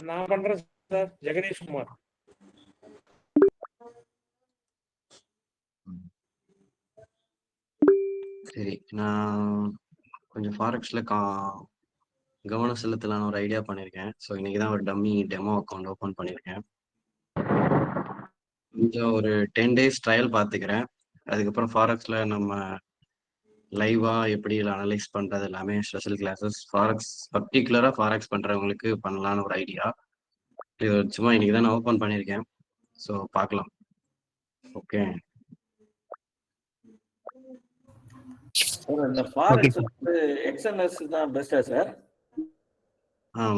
நான் பண்றேன் சார். ஜெகதீஷ் குமார். சரி, நான் கொஞ்சம் ஃபாரெக்ஸ்ல கவனம் செலுத்தலான்னு ஒரு ஐடியா பண்ணியிருக்கேன். ஸோ இன்னைக்கு தான் ஒரு டெமோ அக்கௌண்ட் ஓப்பன் பண்ணியிருக்கேன். கொஞ்சம் ஒரு 10 days ட்ரையல் பார்த்துக்கிறேன். அதுக்கப்புறம் ஃபாரெக்ஸ்ல நம்ம லைவா எப்படி அனலைஸ் பண்றது எல்லாமே ஸ்பெஷல் கிளாஸஸ் பர்டிகுலரா ஃபாரெக்ஸ் பண்றவங்களுக்கு பண்ணலான்னு ஒரு ஐடியா. இது சும்மா இன்னைக்கு தான் நான் ஓப்பன் பண்ணியிருக்கேன். ஸோ பார்க்கலாம். ஓகே, இந்த ஃபாரெக்ஸ் வந்து எக்ஸ்என்எஸ் தான் பெஸ்டா சார்?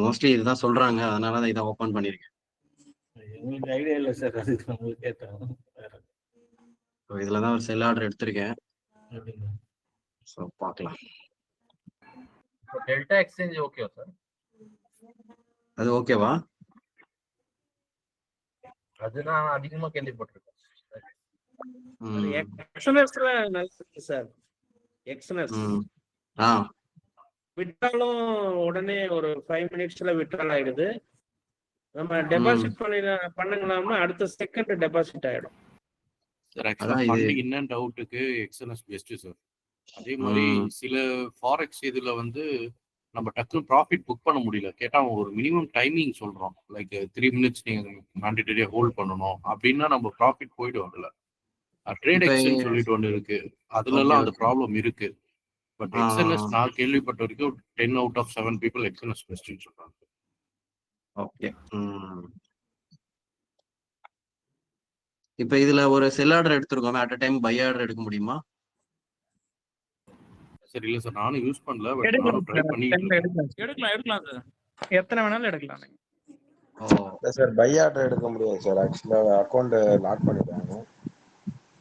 மோஸ்ட்லி இதுதான் சொல்றாங்க, அதனால தான் இதை ஓப்பன் பண்ணியிருக்கேன். எங்களுக்கு ஐடியா இல்லை சார், அதுக்கு உங்களுக்கு கேட்டோம். இதுல தான் ஒரு செல் ஆர்டர் எடுத்திருக்கேன். ஸோ பார்க்கலாம். டெல்டா எக்ஸ்சேஞ்ச் ஓகேவா சார்? அது ஓகேவா? அது நான் அதிகமா கேள்விப்பட்டிருக்கேன். எக்ஸ்என்எஸ்ல நல்லது சார். எக்ஸ்என்எஸ் விட்டாலும் உடனே ஒரு 5 minutesல விட்ரால் ஆயிடுது. நம்ம டெபாசிட் பண்ணுங்களாம்னா அடுத்த செகண்ட் டெபாசிட் ஆயிடும். Sir actually funding in and அவுட்டுக்கு எக்ஸ்என்எஸ் பெஸ்ட் சார். அதே மாதிரி சில ஃபாரெக்ஸ் இதுல வந்து நம்ம டக்குனு ப்ராஃபிட் புக் பண்ண முடியல. கேட்டா ஒரு மினிமம் டைமிங் சொல்றோம், லைக் 3 minutes நீங்க மேண்டேட்டரியா ஹோல்ட் பண்ணணும் அப்படின்னா நம்ம ப்ராஃபிட் போயிடும். அதுல ட்ரேட் எக்ஸ்சேஞ்ச் சொல்லிட்டு ஒன்று இருக்கு, அதுல எல்லாம் அந்த ப்ராப்ளம் இருக்கு. பட் எக்ஸ்என்எஸ் நான் கேள்விப்பட்ட வரைக்கும் 10 out of 7 people எக்ஸ்என்எஸ் பெஸ்ட்னு சொல்றாங்க. ஓகே, இப்போ இதுல ஒரு செல் ஆர்டர் எடுத்துருக்கோம், at a time buy order எடுக்க முடியுமா? சரி, இல்ல சார், நானும் யூஸ் பண்ணல, பட் நானும் ட்ரை பண்ணிட்டேன். எடுக்கலாம் சார், எத்தனை வேணாலும் எடுக்கலாம். சார் பை ஆர்டர் எடுக்க முடியாது சார், ஆக்சுவலா அக்கவுண்ட் லாக் பண்ணிட்டாங்க.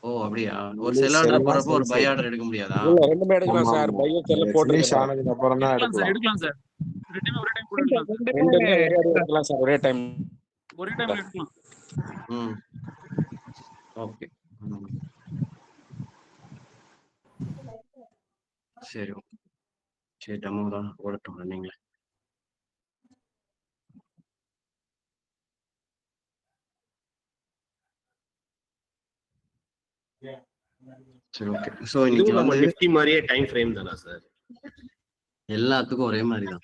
ஓ அப்படியா? ஒரு செல் ஆர்டர் போறப்போ ஒரு பை ஆர்டர் எடுக்க முடியாதா? இல்ல, ரெண்டுமே எடுக்கலாம் சார். பை செல் போட்டு ஆனதுக்கு அப்புறம் தான் எடுக்கலாம். எடுக்கலாம் சார், ரெண்டுமே ஒரே டைம் எடுக்கலாம். ரெண்டுமே எடுக்கலாம் சார், ஒரே டைம் எடுக்கலாம். ஓகே, சரி ஓகே, சரி டெமோ தான் ஓடட்டும் நீங்களே. சரி ஓகே. சோ இன்னைக்கு நம்ம நிஃப்டி மாதிரியே டைம் ஃப்ரேம் தானா சார்? எல்லாத்துக்கும் ஒரே மாதிரி தான்.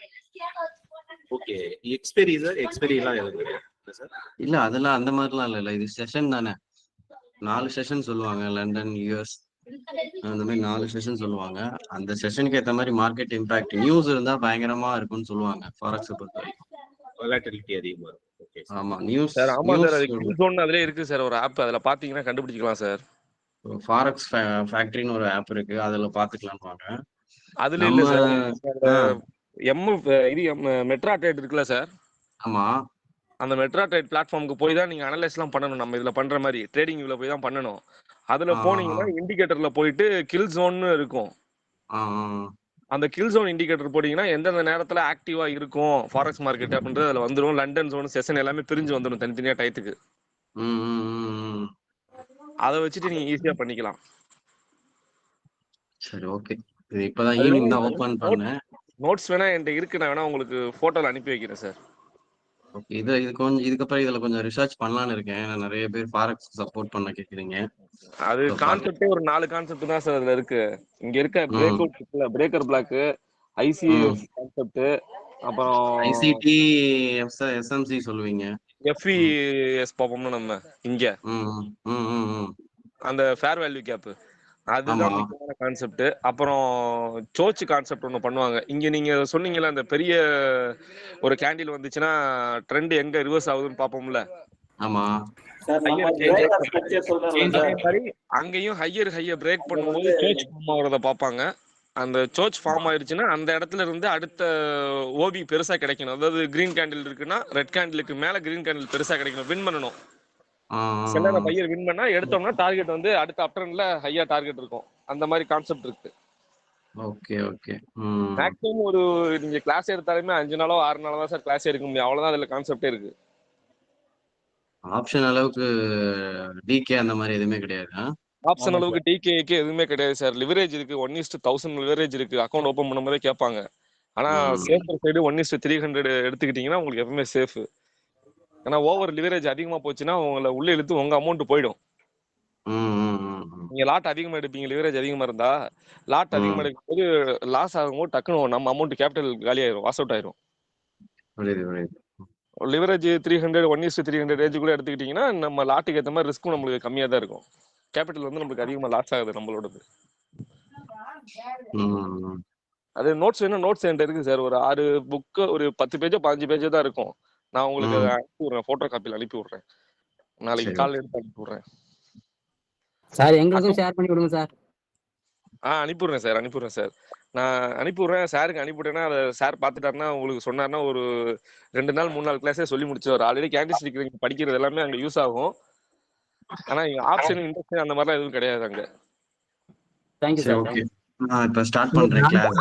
ஓகே, எக்ஸ்பைரி சார், எக்ஸ்பைரி எல்லாம் எதுவும் சார்? இல்ல அதெல்லாம் அந்த மாதிரிலாம் இல்ல, இது செஷன் தானே. 4 செஷன் சொல்லுவாங்க, லண்டன், யூஎஸ் அந்த மாதிரி 4 செஷன் சொல்லுவாங்க. அந்த செஷனுக்கு ஏற்ற மாதிரி மார்க்கெட் இம்பாக்ட் நியூஸ் இருந்தா பயங்கரமா இருக்கும்னு சொல்லுவாங்க ஃபாரெக்ஸ் பொறுத்தவரைக்கும். வாலட்டிலிட்டி அதிகமா இருக்கும். ஆமா, நியூஸ் சார். ஆமா சார், அது கில் ஜோன் அதுலயே இருக்கு சார், ஒரு ஆப். அதுல பாத்தீங்கன்னா கண்டுபிடிக்கலாம் சார். ஃபாரெக்ஸ் ஃபேக்டரின்னு ஒரு ஆப் இருக்கு, அதுல பாத்துக்கலாம் வாங்க. அதுல இல்ல சார், மெட்ரா ட்ரேட் இருக்குல்ல சார்? ஆமா, அந்த மெட்ரா ட்ரேட் பிளாட்ஃபார்முக்கு போய் தான் நீங்க அனலைஸ் எல்லாம் பண்ணணும். நம்ம இதுல பண்ற மாதிரி ட்ரேடிங் இதுல போய் தான் பண்ணணும். அதுல போனீங்கன்னா இண்டிகேட்டர்ல போயிட்டு கில் ஜோன்னு இருக்கும். அந்த கில் ஜோன் இண்டிகேட்டர் போட்டீங்கன்னா எந்தெந்த நேரத்துல ஆக்டிவா இருக்கும் ஃபாரெக்ஸ் மார்க்கெட் அப்படின்றது அதுல வந்துடும். லண்டன் ஜோன் செஷன் எல்லாமே பிரிஞ்சு வந்துடும் தனித்தனியா டயத்துக்கு. அதை வச்சுட்டு நீங்க ஈஸியா பண்ணிக்கலாம். சரி ஓகே, இது இப்பதான் ஈவினிங் தான் ஓபன் பண்ணேன். நோட்ஸ் வேணா என்கிட்ட இருக்கு, நான் வேணா உங்களுக்கு போட்டோல அனுப்பி வைக்கிறேன் சார். ஓகே, இது கொஞ்சம் இதுக்கப்புறம் இதுல கொஞ்சம் ரிசர்ச் பண்ணலான்னு இருக்கேன். நிறைய பேர் ஃபாரெக்ஸ் சப்போர்ட் பண்ண கேக்குறீங்க. அது கான்செப்டே ஒரு 4 கான்செப்ட் தான் சார் அதுல இருக்கு. இங்க இருக்க பிரேக் அவுட் இருக்குல்ல, பிரேக்கர் பிளாக், ஐசிஎஃப் கான்செப்ட், அப்புறம் ஐசிடி, எஸ்எம்சி சொல்லுவீங்க, எஃப்இஎஸ் பாப்போம்னா நம்ம இங்க அந்த ஃபேர் வேல்யூ கேப், அதுதான் முக்கியமான கான்செப்ட். அப்புறம் சோச்சு கான்செப்ட் ஒன்று பண்ணுவாங்க. இங்க நீங்க சொன்னீங்கல்ல, அந்த பெரிய ஒரு கேண்டில் வந்துச்சுன்னா ட்ரெண்ட் எங்க ரிவர்ஸ் ஆகுதுன்னு பாப்போம்ல. ஆமா, அங்கேயும் ஹையர் பிரேக் பண்ணும்போது சோச் ஃபார்ம் ஆகுறத பாப்பாங்க. அந்த சோச் ஃபார்ம் ஆயிடுச்சுன்னா அந்த இடத்துல இருந்து அடுத்த ஓபி பெருசா கிடைக்கணும். அதாவது கிரீன் கேண்டில் இருக்குன்னா ரெட் கேண்டிலுக்கு மேல கிரீன் கேண்டில் பெருசா கிடைக்கணும், வின் பண்ணணும். செல்லற பையர் வின் பண்ணா எடுத்தோம்னா டார்கெட் வந்து அடுத்த அப்டர்ன்ல ஹையா டார்கெட் இருக்கும். அந்த மாதிரி கான்செப்ட் இருக்கு. Okay okay. மேக்ஸிமம் ஒரு நீங்க கிளாஸ் எடுத்தாலுமே 5 நாளோ 6 நாளோ தான் சார் கிளாஸ் எடுக்க முடியும். அவ்வளவுதான் அதுல கான்செப்டே இருக்கு. ஆப்ஷன் அளவுக்கு டிகே அந்த மாதிரி எதுவுமே கிடையாது. ஆப்ஷன் அளவுக்கு டிகேக்கு எதுவுமே கிடையாது சார். லிவரேஜ் இருக்கு, 1:1000 லிவரேஜ் இருக்கு. அக்கௌண்ட் ஓபன் பண்ணும்போதே கேட்பாங்க ஆனா சேஃபர் சைடு 1:300 எடுத்துக்கிட்டீங்கன்னா உங்களுக்கு எப்பவுமே சேஃப். ஏன்னா ஓவர் லிவரேஜ் அதிகமா போச்சுன்னா உங்களை உள்ள இழுத்து உங்க அமௌண்ட் போயிடும். நீங்க லாட் அதிகமா எடுப்பீங்க, லிவரேஜ் அதிகமா இருந்தா லாட் அதிகமா எடுக்கும்போது லாஸ் ஆகும்போது டக்குன்னு நம்ம அமௌண்ட் கேபிட்டல் காலி ஆயிரும், வாஷ் அவுட் ஆயிரும். லிவரேஜ் 300 1:300 ரேஞ்சுக்குள்ள எடுத்துக்கிட்டீங்கன்னா நம்ம லாட்டுக்கு ஏற்ற மாதிரி ரிஸ்க்கும் நம்மளுக்கு கம்மியா தான் இருக்கும். கேபிட்டல் வந்து நம்மளுக்கு அதிகமா லாஸ் ஆகுது நம்மளோடது. அது நோட்ஸ் வேணும், நோட்ஸ் என்கிட்ட இருக்கு சார். ஒரு 6 புக்கு, ஒரு 10 பேஜோ 15 பேஜோ தான் இருக்கும். நான் உங்களுக்கு அனுப்பி விடுறேன், போட்டோ காப்பியில் அனுப்பி விடுறேன். நாளைக்கு காலையில் எடுத்து அனுப்பி விடுறேன் சார். எங்களுக்கும் ஷேர் பண்ணி விடுங்க சார். அனுப்பிவிடுறேன் சார், அனுப்பிவிடுறேன் சார். நான் அனுப்பிவிடுறேன் சாருக்கு. அனுப்பிவிட்டேன்னா அதை சார் பார்த்துட்டாருன்னா உங்களுக்கு சொன்னார்னா ஒரு 2 நாள் 3 நாள் கிளாஸே சொல்லி முடிச்சுவார். ஆல்ரெடி கேண்டிஸ் இருக்கிறீங்க, படிக்கிறது எல்லாமே அங்கே யூஸ் ஆகும். ஆனால் இங்கே ஆப்ஷன் இன்ட்ரெஸ்ட் அந்த மாதிரிலாம் எதுவும் கிடையாது அங்கே. Thank you sir. ஓகே, நான் இப்போ ஸ்டார்ட் பண்றேன் கிளாஸ்.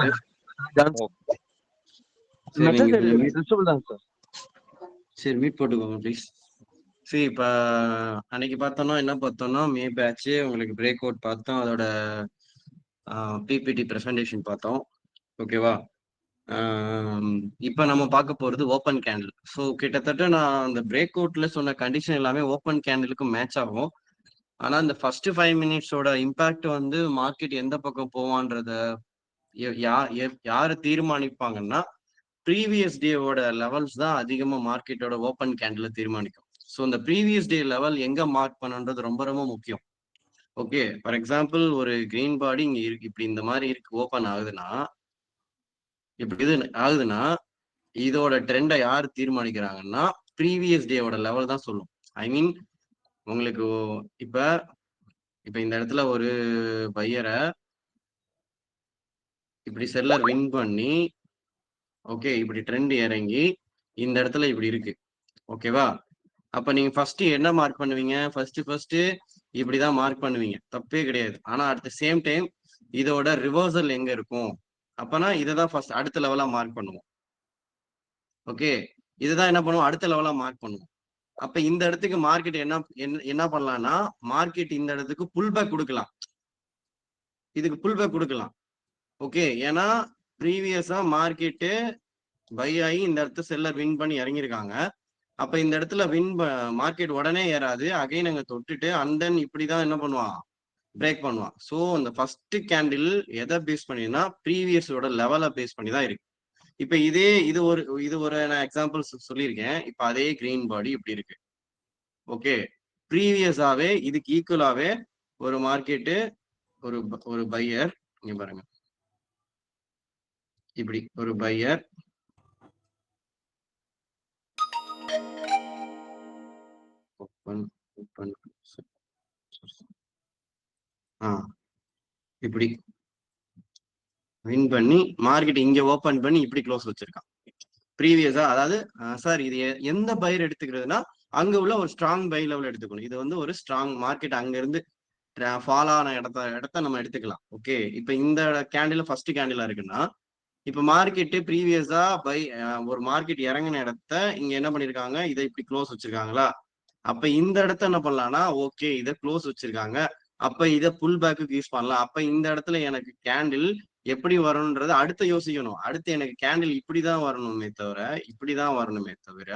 சரி, மீட் போட்டுக்கோங்க ப்ளீஸ். சரி, இப்போ அன்னைக்கு பார்த்தோம்னா என்ன பார்த்தோம்னா, மே பேட்ச் உங்களுக்கு பிரேக் அவுட் பார்த்தோம், அதோட பிபிடி ப்ரெசன்டேஷன் பார்த்தோம். ஓகேவா? இப்போ நம்ம பார்க்க போகிறது ஓப்பன் கேண்டில். ஸோ கிட்டத்தட்ட நான் அந்த பிரேக் அவுட்ல சொன்ன கண்டிஷன் எல்லாமே ஓப்பன் கேண்டிலுக்கு மேட்ச் ஆகும். ஆனால் இந்த ஃபர்ஸ்ட் 5 மினிட்ஸோட இம்பாக்ட் வந்து மார்க்கெட் எந்த பக்கம் போவான்றத யாரு தீர்மானிப்பாங்கன்னா, ப்ரீவியஸ் டேவோட லெவல்ஸ் தான் அதிகமாக மார்க்கெட்டோட ஓப்பன் கேண்டில் தீர்மானிக்கும். ஸோ இந்த ப்ரீவியஸ் டே லெவல் எங்க மார்க் பண்ணுன்றது ரொம்ப ரொம்ப முக்கியம். ஓகே, ஃபார் எக்ஸாம்பிள் ஒரு கிரீன் பாடி இங்க இருக்கு, இப்படி இந்த மாதிரி இருக்கு, ஓப்பன் ஆகுதுன்னா, இப்படி இது ஆகுதுன்னா இதோட ட்ரெண்டை யார் தீர்மானிக்கிறாங்கன்னா ப்ரீவியஸ் டேவோட லெவல் தான் சொல்லும். ஐ மீன் உங்களுக்கு இப்ப இந்த இடத்துல ஒரு பையரை இப்படி செல்லர் வின் பண்ணி, ஓகே, இப்படி ட்ரெண்ட் இறங்கி இந்த இடத்துல இப்படி இருக்கு. ஓகேவா? அப்ப நீங்க ஃபர்ஸ்ட் என்ன மார்க் பண்ணுவீங்க? ஃபர்ஸ்ட் இப்படிதான் மார்க் பண்ணுவீங்க, தப்பே கிடையாது. ஆனா அட் த சேம் டைம் இதோட ரிவர்சல் எங்க இருக்கும்? அப்பனா இதைதான் ஃபர்ஸ்ட் அடுத்த லெவலா மார்க் பண்ணுவோம். ஓகே, இதுதான் என்ன பண்ணுவோம், அடுத்த லெவலா மார்க் பண்ணுவோம். அப்ப இந்த இடத்துக்கு மார்க்கெட் என்ன பண்ணலாம்னா, மார்க்கெட் இந்த இடத்துக்கு புல் பேக் கொடுக்கலாம், இதுக்கு புல் பேக் கொடுக்கலாம். ஓகே, ஏன்னா ப்ரீவியஸா மார்க்கெட்டு பை ஆகி இந்த இடத்துல செல்லர் வின் பண்ணி இறங்கியிருக்காங்க. அப்ப இந்த இடத்துல மார்க்கெட் உடனே ஏறாது, அகைன் அங்க தொட்டுட்டு அண்ட் தென் இப்படிதான் என்ன பண்ணுவான், பிரேக் பண்ணுவான். ஸோ அந்த ஃபர்ஸ்ட் கேண்டில் எதை பேஸ் பண்ணினா ப்ரீவியஸோட லெவலை பேஸ் பண்ணி தான் இருக்கு. இப்ப இது ஒரு நான் எக்ஸாம்பிள் சொல்லியிருக்கேன். இப்ப அதே கிரீன் பாடி இப்படி இருக்கு. ஓகே, ப்ரீவியஸாவே இதுக்கு ஈக்குவலாவே ஒரு மார்க்கெட்டு ஒரு பையர், இங்க பாருங்க, இப்படி ஒரு பையர் இப்படி வின் பண்ணி மார்க்கெட் இங்க ஓபன் பண்ணி இப்படி க்ளோஸ் வச்சிருக்கான் ப்ரீவியஸா. அதாவது சார் இது எந்த பையர் எடுத்துக்கிறதுனா அங்க உள்ள ஒரு ஸ்ட்ராங் பை லெவல் எடுத்துக்கணும். இது வந்து ஒரு ஸ்ட்ராங் மார்க்கெட் அங்க இருந்து ஃபாலோ ஆன இடத்த நம்ம எடுத்துக்கலாம். ஓகே, இப்ப இந்த கேண்டில் ஃபர்ஸ்ட் கேண்டிலா இருக்குன்னா, இப்ப மார்க்கெட்டு ப்ரீவியஸா ஒரு மார்க்கெட் இறங்கின இடத்த இங்க என்ன பண்ணிருக்காங்க, இதை இப்படி க்ளோஸ் வச்சிருக்காங்களா? அப்ப இந்த இடத்த என்ன பண்ணலாம்னா, ஓகே இதை க்ளோஸ் வச்சிருக்காங்க, அப்ப இதை புல் பேக்கு யூஸ் பண்ணலாம். அப்ப இந்த இடத்துல எனக்கு கேண்டில் எப்படி வரணும்ன்றது அடுத்து யோசிக்கணும். அடுத்து எனக்கு கேண்டில் இப்படிதான் வரணுமே தவிர இப்படிதான் வரணுமே தவிர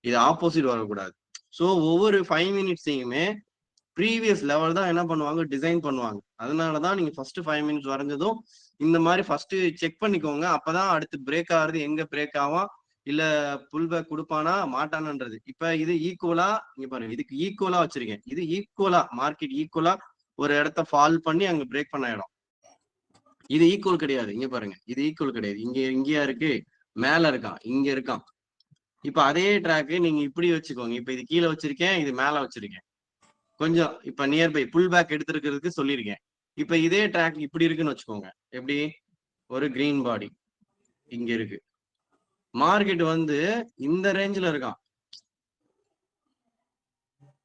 இது ஆப்போசிட் வரக்கூடாது. ஸோ ஒவ்வொரு 5 மினிட்ஸையுமே ப்ரீவியஸ் லெவல் தான் என்ன பண்ணுவாங்க, டிசைன் பண்ணுவாங்க. அதனாலதான் நீங்க ஃபர்ஸ்ட் 5 மினிட்ஸ் வரைஞ்சதும் இந்த மாதிரி ஃபர்ஸ்ட் செக் பண்ணிக்கோங்க. அப்பதான் அடுத்து பிரேக் ஆகுறது எங்க பிரேக் ஆகும், இல்ல புல் பேக் கொடுப்பானா மாட்டானன்றது. இப்ப இது ஈக்குவலா, இங்க பாருங்க, இதுக்கு ஈக்குவலா வச்சிருக்கேன். இது ஈக்குவலா மார்க்கெட் ஈக்குவலா ஒரு இடத்த ஃபால் பண்ணி அங்க பிரேக் பண்ண இடம். இது ஈக்குவல் கிடையாது. இங்க பாருங்க, இது ஈக்குவல் கிடையாது. இங்கேயா இருக்கு, மேல இருக்கான், இங்க இருக்கான். இப்ப அதே ட்ராக்கு நீங்க இப்படி வச்சுக்கோங்க. இப்ப இது கீழே வச்சிருக்கேன், இது மேல வச்சிருக்கேன், கொஞ்சம் இப்ப நியர்பை புல் பேக் எடுத்துருக்கிறதுக்கு சொல்லியிருக்கேன். இப்ப இதே ட்ராக் இப்படி இருக்குன்னு வச்சுக்கோங்க. எப்படி ஒரு கிரீன் பாடி இங்க இருக்கு, மார்க்கெட் வந்து இந்த ரேஞ்சில இருக்கான்,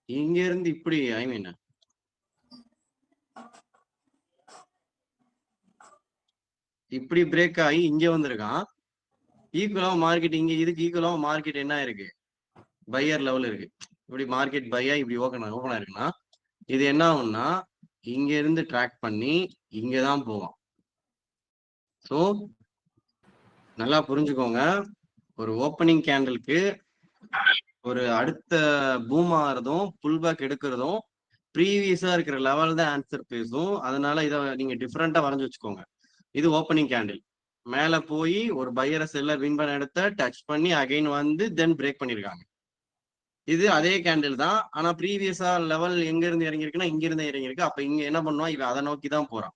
இங்க இருந்து இப்படி ஐ மீன் இப்படி பிரேக் ஆகி இங்க வந்திருக்கான். ஈக்குவலா மார்க்கெட் இங்க இதுக்கு ஈக்குவலா மார்க்கெட் என்ன இருக்கு, பையர் லெவல் இருக்கு. இப்படி மார்க்கெட் பையா இப்படி ஓபன் ஆயிருக்குன்னா இது என்ன ஆகும்னா இங்க இருந்து ட்ராக் பண்ணி இங்கதான் போவான். ஸோ நல்லா புரிஞ்சுக்கோங்க. ஒரு ஓப்பனிங் கேண்டிலுக்கு ஒரு அடுத்த பூம் ஆகிறதும் புல் பேக் எடுக்கிறதும் ப்ரீவியஸா இருக்கிற லெவல் தான் ஆன்சர் பேசும். அதனால இதை நீங்க டிஃப்ரெண்டா வரைஞ்சு வச்சுக்கோங்க. இது ஓப்பனிங் கேண்டில். மேல போய் ஒரு பையரை செல்லர் வின் பண்ண இடத்த டச் பண்ணி அகைன் வந்து தென் பிரேக் பண்ணிருக்காங்க. இது அதே கேண்டில் தான். ஆனா ப்ரீவியஸா லெவல் எங்க இருந்து இறங்கிருக்குன்னா இங்க இருந்து இறங்கிருக்கு. அப்ப இங்க என்ன பண்ணுவான், இவன் அதை நோக்கி தான் போறான்.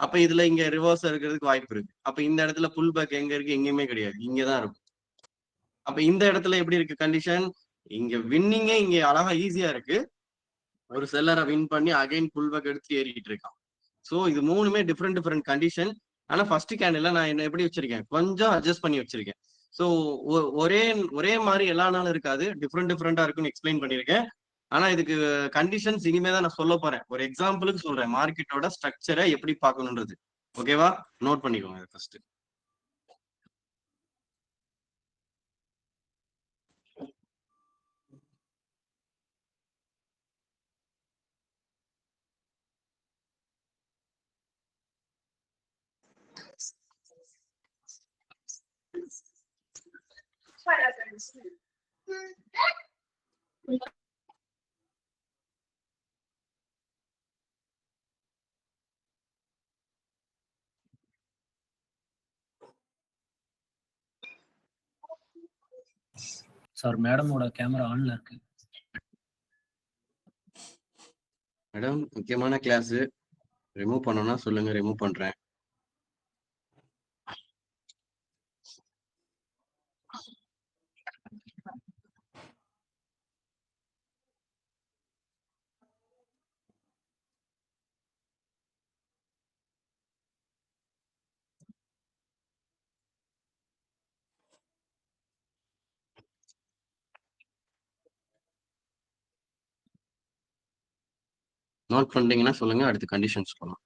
அப்ப இதுல இங்க ரிவர்ஸ் இருக்கிறதுக்கு வாய்ப்பு இருக்கு. அப்ப இந்த இடத்துல புல் பேக் எங்க இருக்கு, எங்கேயுமே கிடையாது, இங்கதான் இருக்கும். அப்ப இந்த இடத்துல எப்படி இருக்கு கண்டிஷன், இங்க வின்னிங்கே இங்க அழகா ஈஸியா இருக்கு. ஒரு செல்லரை வின் பண்ணி அகைன் புல் பேக் எடுத்து ஏறிக்கிட்டு இருக்கான். சோ இது மூணுமே டிஃப்ரெண்ட் கண்டிஷன். ஆனா ஃபர்ஸ்ட் கேண்டில்ல நான் என்ன எப்படி வச்சிருக்கேன், கொஞ்சம் அட்ஜஸ்ட் பண்ணி வச்சிருக்கேன். ஸோ ஒரே ஒரே மாதிரி எல்லா நாளும் இருக்காது, டிஃப்ரெண்டா இருக்குன்னு எக்ஸ்பிளைன் பண்ணியிருக்கேன். ஆனா இதுக்கு கண்டிஷன்ஸ் இனிமே தான் நான் சொல்ல போறேன். ஒரு எக்ஸாம்பிளுக்கு சொல்றேன் மார்க்கெட்டோட ஸ்ட்ரக்சரை எப்படி பார்க்கணுன்றது. ஓகேவா, நோட் பண்ணிக்கோங்க ஃபர்ஸ்ட். சார் மேடமோட கேமரா ஆன்ல இருக்கு. மேடம் முக்கியமான கிளாஸ், ரிமூவ் பண்ணணும்னா சொல்லுங்க, ரிமூவ் பண்றேன். நோட் பண்றீங்கன்னா சொல்லுங்க, அடுத்து கண்டிஷன்ஸ் போகலாம்.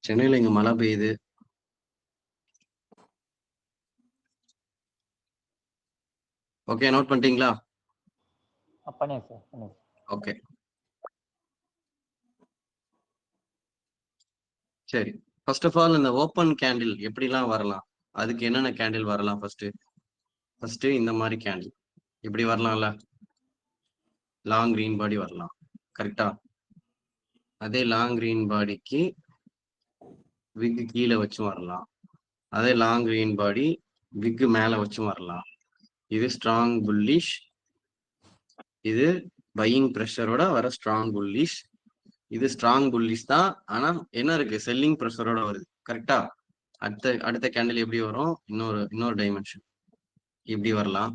சென்னையில இங்க மழை பெய்யுது. ஓகே, நோட் பண்ணிட்டீங்களா? ஓகே சரி. ஃபர்ஸ்ட் ஆஃப் ஆல் இந்த ஓப்பன் கேண்டில் எப்படிலாம் வரலாம், அதுக்கு என்னென்ன கேண்டில் வரலாம்? ஃபர்ஸ்ட் இந்த மாதிரி கேண்டில் இப்படி வரலாம்ல, லாங் கிரீன் பாடி வரலாம், கரெக்டா? அதே லாங் கிரீன் பாடிக்கு விக் கீழே வச்சும் வரலாம். அதே லாங் கிரீன் பாடி விக் மேல வச்சும் வரலாம். இது ஸ்ட்ராங் புல்லிஷ், இது பையிங் ப்ரெஷரோட வர ஸ்ட்ராங் புல்லிஷ். இது ஸ்ட்ராங் புல்லிஷ் தான், ஆனா என்ன இருக்கு, செல்லிங் ப்ரெஷரோட வருது, கரெக்டா? அடுத்த கேண்டில் எப்படி வரும், இன்னொரு டைமென்ஷன் இப்படி வரலாம்.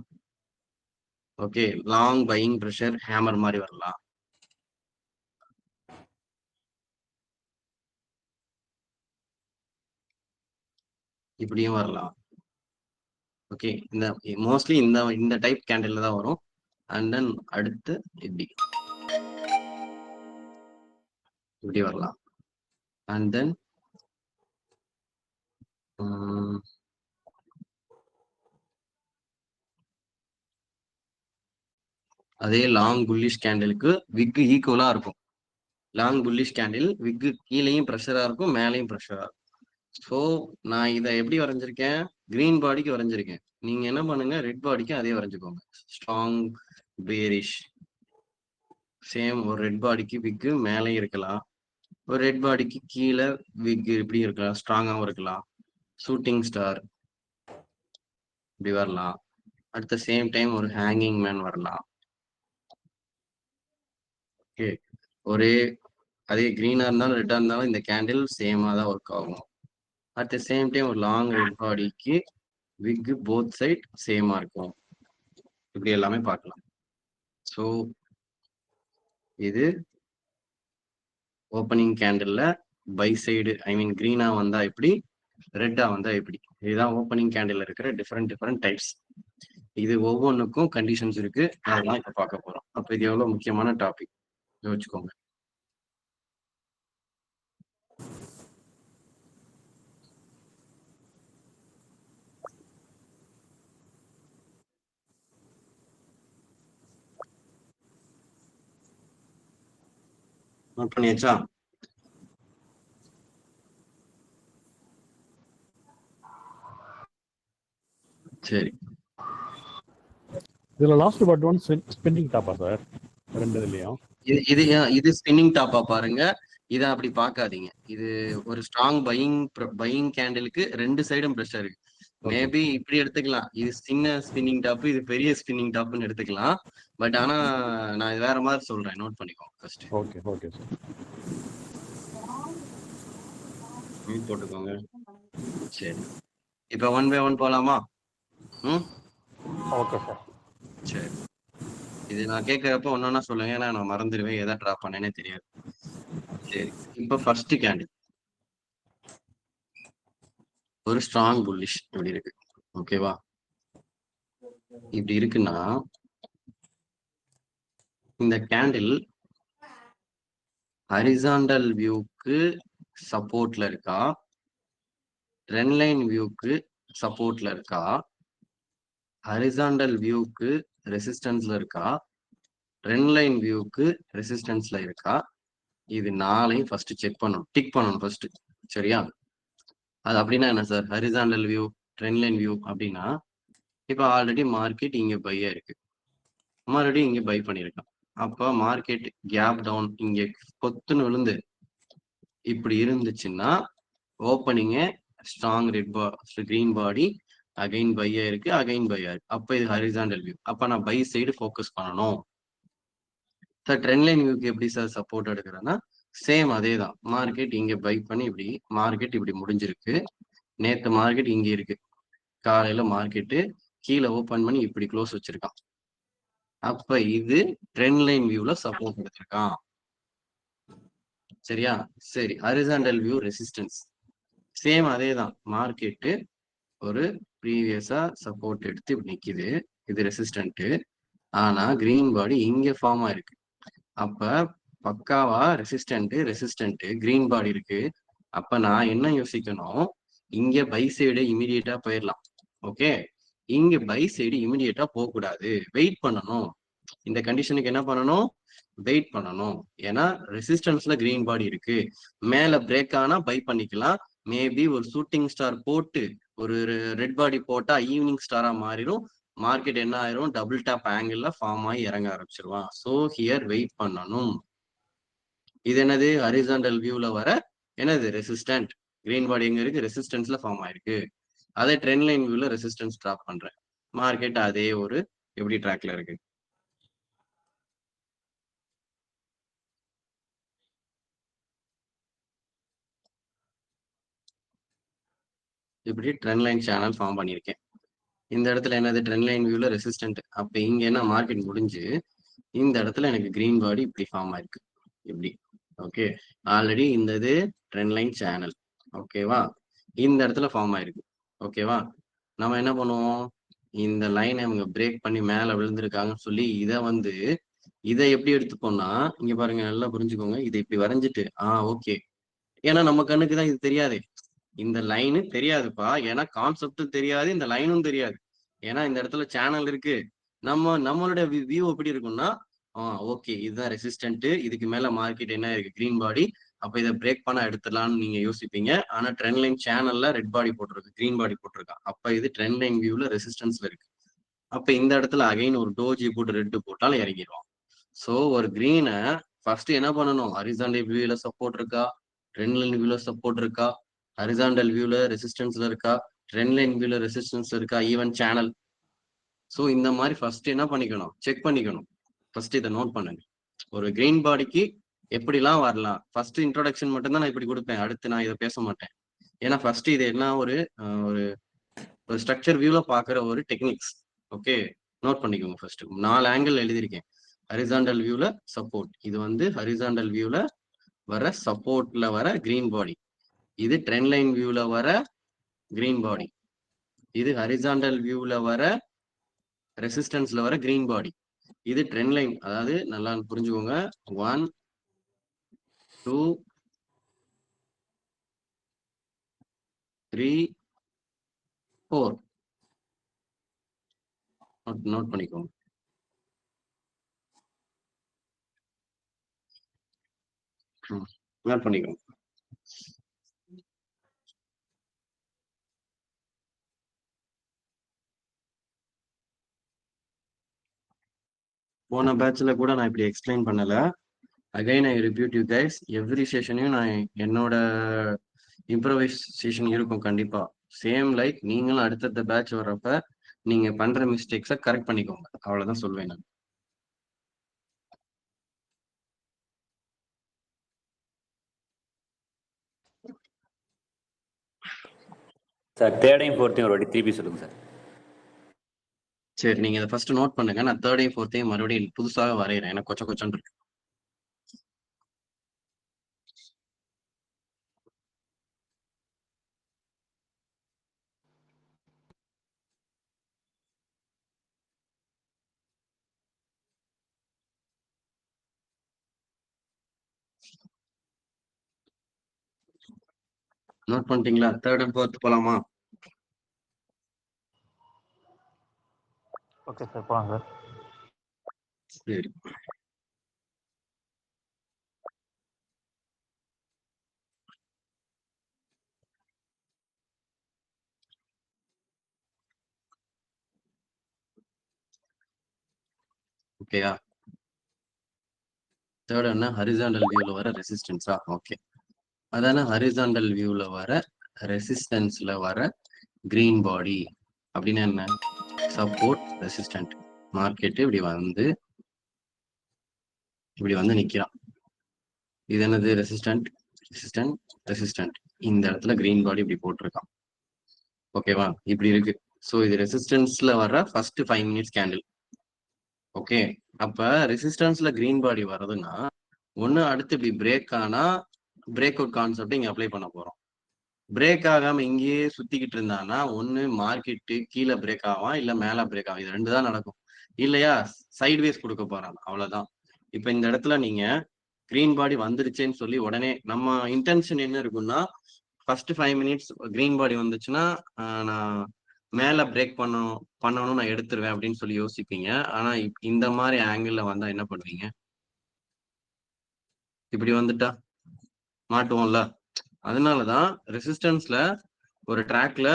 Okay, long buying pressure hammer மாதிரி வரலாம். இப்படியும் வரலாம். ஓகே, இந்த மோஸ்ட்லி இந்த டைப் கேண்டில் தான் வரும். அண்ட் தென் அடுத்து இப்படி வரலாம். அண்ட் தென் அதே லாங் புல்லிஷ் கேண்டிலுக்கு விக் ஈக்குவலா இருக்கும். லாங் புல்லிஷ் கேண்டில் விக்கு கீழேயும் ப்ரெஷரா இருக்கும், மேலேயும் ப்ரெஷரா இருக்கும். ஸோ நான் இதை எப்படி வரைஞ்சிருக்கேன், கிரீன் பாடிக்கு வரைஞ்சிருக்கேன். நீங்க என்ன பண்ணுங்க, ரெட் பாடிக்கு அதே வரைஞ்சுக்கோங்க. Strong bearish, same. ஒரு ரெட் பாடிக்கு விக்கு மேலே இருக்கலாம், ஒரு ரெட் பாடிக்கு கீழே விக் இப்படி இருக்கலாம், ஸ்ட்ராங்காகவும் இருக்கலாம். ஷூட்டிங் ஸ்டார் இப்படி வரலாம். அட் த சேம் டைம் ஒரு ஹேங்கிங் மேன் வரலாம். ஓகே, அதே கிரீனா இருந்தாலும் ரெட்டா இருந்தாலும் இந்த கேண்டில் சேமா தான் ஒர்க் ஆகும். அட் த சேம் டைம் ஒரு லாங் ரெட் பாடிக்கு விக் போத் சைட் சேமா இருக்கும். இப்படி எல்லாமே பார்க்கலாம். ஸோ இது ஓப்பனிங் கேண்டில்ல பை சைடு, ஐ மீன் கிரீனா வந்தா எப்படி, ரெட்டா வந்தா எப்படி, இதுதான் ஓப்பனிங் கேண்டில் இருக்கிற டிஃப்ரெண்ட் டைப்ஸ். இது ஒவ்வொன்றுக்கும் கண்டிஷன்ஸ் இருக்கு, அதெல்லாம் இப்ப பார்க்க போறோம். அப்ப இது எவ்வளவு முக்கியமான டாபிக் யோசிச்சுக்கோங்க. நோட் பண்ணியாச்சா? சரி, இதுல லாஸ்ட் பட் ஒன் ஸ்பின்னிங் டாப்பா சார் ரெண்டு இதுலயும்? இது ஸ்பின்னிங் டாப்பா பாருங்க. இத அப்படி பார்க்காதீங்க. இது ஒரு ஸ்ட்ராங் பையிங் கேண்டிலுக்கு ரெண்டு சைடும் ப்ரெஷர் இருக்கு. மேபி இப்படி எடுத்துக்கலாம். இது சின்ன ஸ்பின்னிங் டாப், இது பெரிய ஸ்பின்னிங் டாப்னு எடுத்துக்கலாம். பட் ஆனா நான் இது வேற மாதிரி சொல்றேன், நோட் பண்ணிக்கோங்க ஃபர்ஸ்ட். Okay okay sir. போட்டுக்கோங்க. சரி, இப்ப 1 by 1 போலாமா? Okay sir. சரி, இது நான் கேட்கறப்ப ஒன்னொன்னா சொல்லுங்க, ஏன்னா நான் மறந்துடுவேன், எதை ட்ரா பண்ணேனே தெரியாது. சரி, இப்ப ஃபர்ஸ்ட் கேண்டில் ஒரு ஸ்ட்ராங் புல்லிஷ் இப்படி இருக்கு. ஓகேவா? இப்படி இருக்குன்னா இந்த கேண்டில் ஹரிசாண்டல் வியூக்கு சப்போர்ட்ல இருக்கா, ட்ரெண்ட் லைன் வியூக்கு சப்போர்ட்ல இருக்கா, ஹரிசாண்டல் வியூக்கு ரெசிஸ்டன்ஸ்ல இருக்கா, ட்ரெண்ட் லைன் வியூக்கு ரெசிஸ்டன்ஸ்ல இருக்கா, இது நாளையும் ஃபர்ஸ்ட் செக் பண்ணணும், டிக் பண்ணணும் ஃபர்ஸ்ட். சரியா? அது அப்படின்னா என்ன sir? Horizontal view, trend line view அப்படின்னா இப்போ ஆல்ரெடி மார்க்கெட் இங்க பையா இருக்கு, மறுபடியும் இங்க பை பண்ணியிருக்கான். அப்போ மார்க்கெட் கேப் டவுன் இங்க கொத்துன்னு விழுந்து இப்படி இருந்துச்சுன்னா ஓப்பனிங்க ஸ்ட்ராங் கிரீன் பாடி அகைன் பையா இருக்கு, அகைன் பையா இருக்கு. அப்ப இது ஹரிசாண்டல் வியூ. அப்ப நான் பை சைடு ஃபோக்கஸ் பண்ணணும் சார். ட்ரெண்ட் லைன் வியூக்கு எப்படி சார் சப்போர்ட் எடுக்கிறேன்னா சேம் அதே தான். மார்க்கெட் இங்க பை பண்ணி இப்படி மார்க்கெட் இப்படி முடிஞ்சிருக்கு. நேத்து மார்க்கெட் இங்க இருக்கு, காலையில மார்க்கெட்டு கீழே ஓபன் பண்ணி இப்படி க்ளோஸ் வச்சிருக்கான். அப்ப இது ட்ரெண்ட் லைன் வியூல சப்போர்ட் எடுத்திருக்கான். சரியா? சரி, ஹரிசாண்டல் வியூ ரெசிஸ்டன்ஸ் சேம் அதே தான். மார்க்கெட்டு ஒரு ப்ரீவியஸா சப்போர்ட் எடுத்து இப்படி நிக்குது, இது ரெசிஸ்டன்ட். ஆனா கிரீன் பாடி இங்க ஃபார்ம் ஆயிருக்கு. அப்ப பக்காவா ரெசிஸ்டன்ட் கிரீன் பாடி இருக்கு. அப்ப நான் என்ன யோசிக்கணும், இங்க பை சைடு இமிடியேட்டா போயிடலாம். ஓகே, இங்க பை சைடு இமிடியேட்டா போக கூடாது, வெயிட் பண்ணணும். இந்த கண்டிஷனுக்கு என்ன பண்ணணும்? வெயிட் பண்ணணும். ஏன்னா ரெசிஸ்டன்ஸ்ல கிரீன் பாடி இருக்கு, மேல பிரேக் ஆனா பை பண்ணிக்கலாம். மேபி ஒரு ஷூட்டிங் ஸ்டார் போட்டு ஒரு ரெட் பாடி போட்டா ஈவினிங் ஸ்டாரா மாறிடும். மார்க்கெட் என்ன ஆயிரும்? டபுள் டாப் ஆங்கிள் ஃபார்ம் ஆகி இறங்க ஆரம்பிச்சிருவான். சோ ஹியர் வெயிட் பண்ணணும். இது என்னது? ஹரிசாண்டல் வியூல வர என்னது? ரெசிஸ்டன்ட். கிரீன் பாடி எங்க இருக்கு? ரெசிஸ்டன்ஸ்ல ஃபார்ம் ஆயிருக்கு. அதே ட்ரெண்ட் லைன் வியூல ரெசிஸ்டன்ஸ் டிராப் பண்றேன். மார்க்கெட் அதே ஒரு எப்படி ட்ராக்ல இருக்கு. இப்படி ட்ரெண்ட் லைன் சேனல் ஃபார்ம் பண்ணியிருக்கேன். இந்த இடத்துல என்னது? ட்ரெண்ட் லைன் வியூல ரெசிஸ்டன்ட். அப்ப இங்க என்ன? மார்க்கெட் முடிஞ்சு இந்த இடத்துல எனக்கு கிரீன் பாடி இப்படி ஃபார்ம் ஆயிருக்கு இப்படி. ஓகே, ஆல்ரெடி இந்த இது ட்ரெண்ட் லைன் சேனல். ஓகேவா? இந்த இடத்துல ஃபார்ம் ஆயிருக்கு. ஓகேவா? நம்ம என்ன பண்ணுவோம்? இந்த லைனை இவங்க பிரேக் பண்ணி மேல விழுந்திருக்காங்கன்னு சொல்லி இதை எப்படி எடுத்துப்போம்னா, இங்க பாருங்க, நல்லா புரிஞ்சுக்கோங்க. இதை இப்படி வரைஞ்சிட்டு ஓகே, ஏன்னா நம்ம கண்ணுக்கு தான் இது தெரியாது, இந்த லைனு தெரியாதுப்பா. ஏன்னா கான்செப்டும் தெரியாது, இந்த லைனும் தெரியாது. ஏன்னா இந்த இடத்துல சேனல் இருக்கு. நம்மளோட வியூ எப்படி இருக்கும்னா, ஓகே இதுதான் ரெசிஸ்டன்ட், இதுக்கு மேல மார்க்கெட் என்ன இருக்கு? கிரீன் பாடி. அப்ப இதை பிரேக் பண்ண எடுத்துடலாம்னு நீங்க யோசிப்பீங்க. ஆனா ட்ரெண்ட் லைன் சேனல்ல ரெட் பாடி போட்டிருக்கு, கிரீன் பாடி போட்டிருக்கான். அப்ப இது ட்ரெண்ட் லைன் வியூல ரெசிஸ்டன்ஸ்ல இருக்கு. அப்ப இந்த இடத்துல அகைன் ஒரு டோஜி போட்டு ரெட்டு போட்டாலும் இறங்கிடுவான். சோ ஒரு கிரீனை ஃபர்ஸ்ட் என்ன பண்ணணும்? ஹரிசாண்டல் வியூல சப்போர்ட் இருக்கா, ட்ரெண்ட் லைன் வியூல சப்போர்ட் இருக்கா, ஹரிசாண்டல் வியூல ரெசிஸ்டன்ஸ்ல இருக்கா, ட்ரெண்ட் லைன் வியூல ரெசிஸ்டன்ஸ்ல இருக்கா, ஈவன் சேனல். ஸோ இந்த மாதிரி ஃபர்ஸ்ட் என்ன பண்ணிக்கணும்? செக் பண்ணிக்கணும். ஃபர்ஸ்ட் இதை நோட் பண்ணுங்க. ஒரு கிரீன் பாடிக்கு எப்படிலாம் வரலாம். ஃபர்ஸ்ட் இன்ட்ரோடக்ஷன் மட்டும்தான் நான் இப்படி கொடுப்பேன், அடுத்து நான் இதை பேச மாட்டேன். ஏன்னா ஃபர்ஸ்ட் இது என்ன ஒரு ஸ்ட்ரக்சர் வியூல பாக்குற ஒரு டெக்னிக்ஸ். ஓகே, நோட் பண்ணிக்கோங்க. ஃபர்ஸ்ட் 4 ஆங்கிள் எழுதியிருக்கேன். ஹரிசாண்டல் வியூல சப்போர்ட், இது ஹரிசாண்டல் வியூல வர சப்போர்ட்ல வர கிரீன் பாடி. இது ட்ரெண்ட் லைன் வியூல வர கிரீன் பாடி. இது ஹரிசாண்டல் வியூல வர ரெசிஸ்டன்ஸ்ல வர கிரீன் பாடி. இது ட்ரெண்ட் லைன், அதாவது நல்லா புரிஞ்சுக்கோங்க. 1 2 3 4 நோட் பண்ணிக்கோங்க. நோட் பண்ணிக்கோங்க. போன பேட்ச்ல கூட நான் இப்படி எக்ஸ்பிளைன் பண்ணல. Again I repeat you guys, every செஷனையும் நான் என்னோட இம்ப்ரவைசேஷன் இருக்கும் கண்டிப்பா. சேம் லைக் நீங்களும் அடுத்தடுத்த பேட்ச் வர்றப்ப நீங்க பண்ற மிஸ்டேக்ஸை கரெக்ட் பண்ணிக்கோங்க, அவ்வளவுதான் சொல்வேன் நான். சார் தேர்டையும் ஃபோர்த்தையும் ஒரு வாட்டி திருப்பி சொல்லுங்க சார். சரி, நீங்க இதை ஃபர்ஸ்ட் நோட் பண்ணுங்க. நான் தேர்டையும் ஃபோர்த்தையும் மறுபடியும் புதுசாக வரைகிறேன், எனக்கு கொச்ச கொச்சன் இருக்கு. நோட் பண்ணிட்டீங்களா? தேர்ட் அண்ட் ஃபோர்த் போலாமா? ஓகே சார், போகலாம் சார். சரி, ஓகேயா? தேர்ட் என்ன, ஹரிசாண்டல் வியூல வர ரெசிஸ்டன்ஸா? ஓகே, அதான ஹரிசாண்டல் வியூல வர ரெசிஸ்டன்ஸ்ல வர கிரீன் பாடி அப்படின்னு என்ன? Support, resistant. மார்க்கெட் இப்படி வந்து நிக்கிறான். இது என்னது? Resistant, resistant, resistant. இந்த இடத்துல கிரீன் பாடி இப்படி போட்டிருக்கான். ஓகேவா? இப்படி இருக்கு. ஸோ இது ரெசிஸ்டன்ஸ்ல வர ஃபர்ஸ்ட் 5 மினிட்ஸ் கேண்டில். ஓகே, அப்ப ரெசிஸ்டன்ஸ்ல கிரீன் பாடி வர்றதுன்னா ஒண்ணு அடுத்து இப்படி பிரேக் ஆனா பிரேக் அவுட் கான்செப்ட் இங்க அப்ளை பண்ண போறோம். பிரேக் ஆகாம இங்கேயே சுத்திக்கிட்டு இருந்தானா ஒண்ணு மார்க்கெட்டு கீழே பிரேக் ஆவான், இல்ல மேல பிரேக் ஆகும். இது ரெண்டு தான் நடக்கும். இல்லையா சைட்வேஸ் கொடுக்க போறான், அவ்வளவுதான். இப்ப இந்த இடத்துல நீங்க கிரீன் பாடி வந்துருச்சேன்னு சொல்லி உடனே நம்ம இன்டென்ஷன் என்ன இருக்குன்னா, ஃபர்ஸ்ட் 5 மினிட்ஸ் கிரீன் பாடி வந்துச்சுன்னா நான் மேல பிரேக் பண்ணணும் நான் எடுத்துருவேன் அப்படின்னு சொல்லி யோசிப்பீங்க. ஆனா இந்த மாதிரி ஆங்கிள் வந்தா என்ன பண்ணுவீங்க? இப்படி வந்துட்டா மாட்டுவோம்ல. அதனாலதான் ரெசிஸ்டன்ஸ்ல ஒரு ட்ராக்ல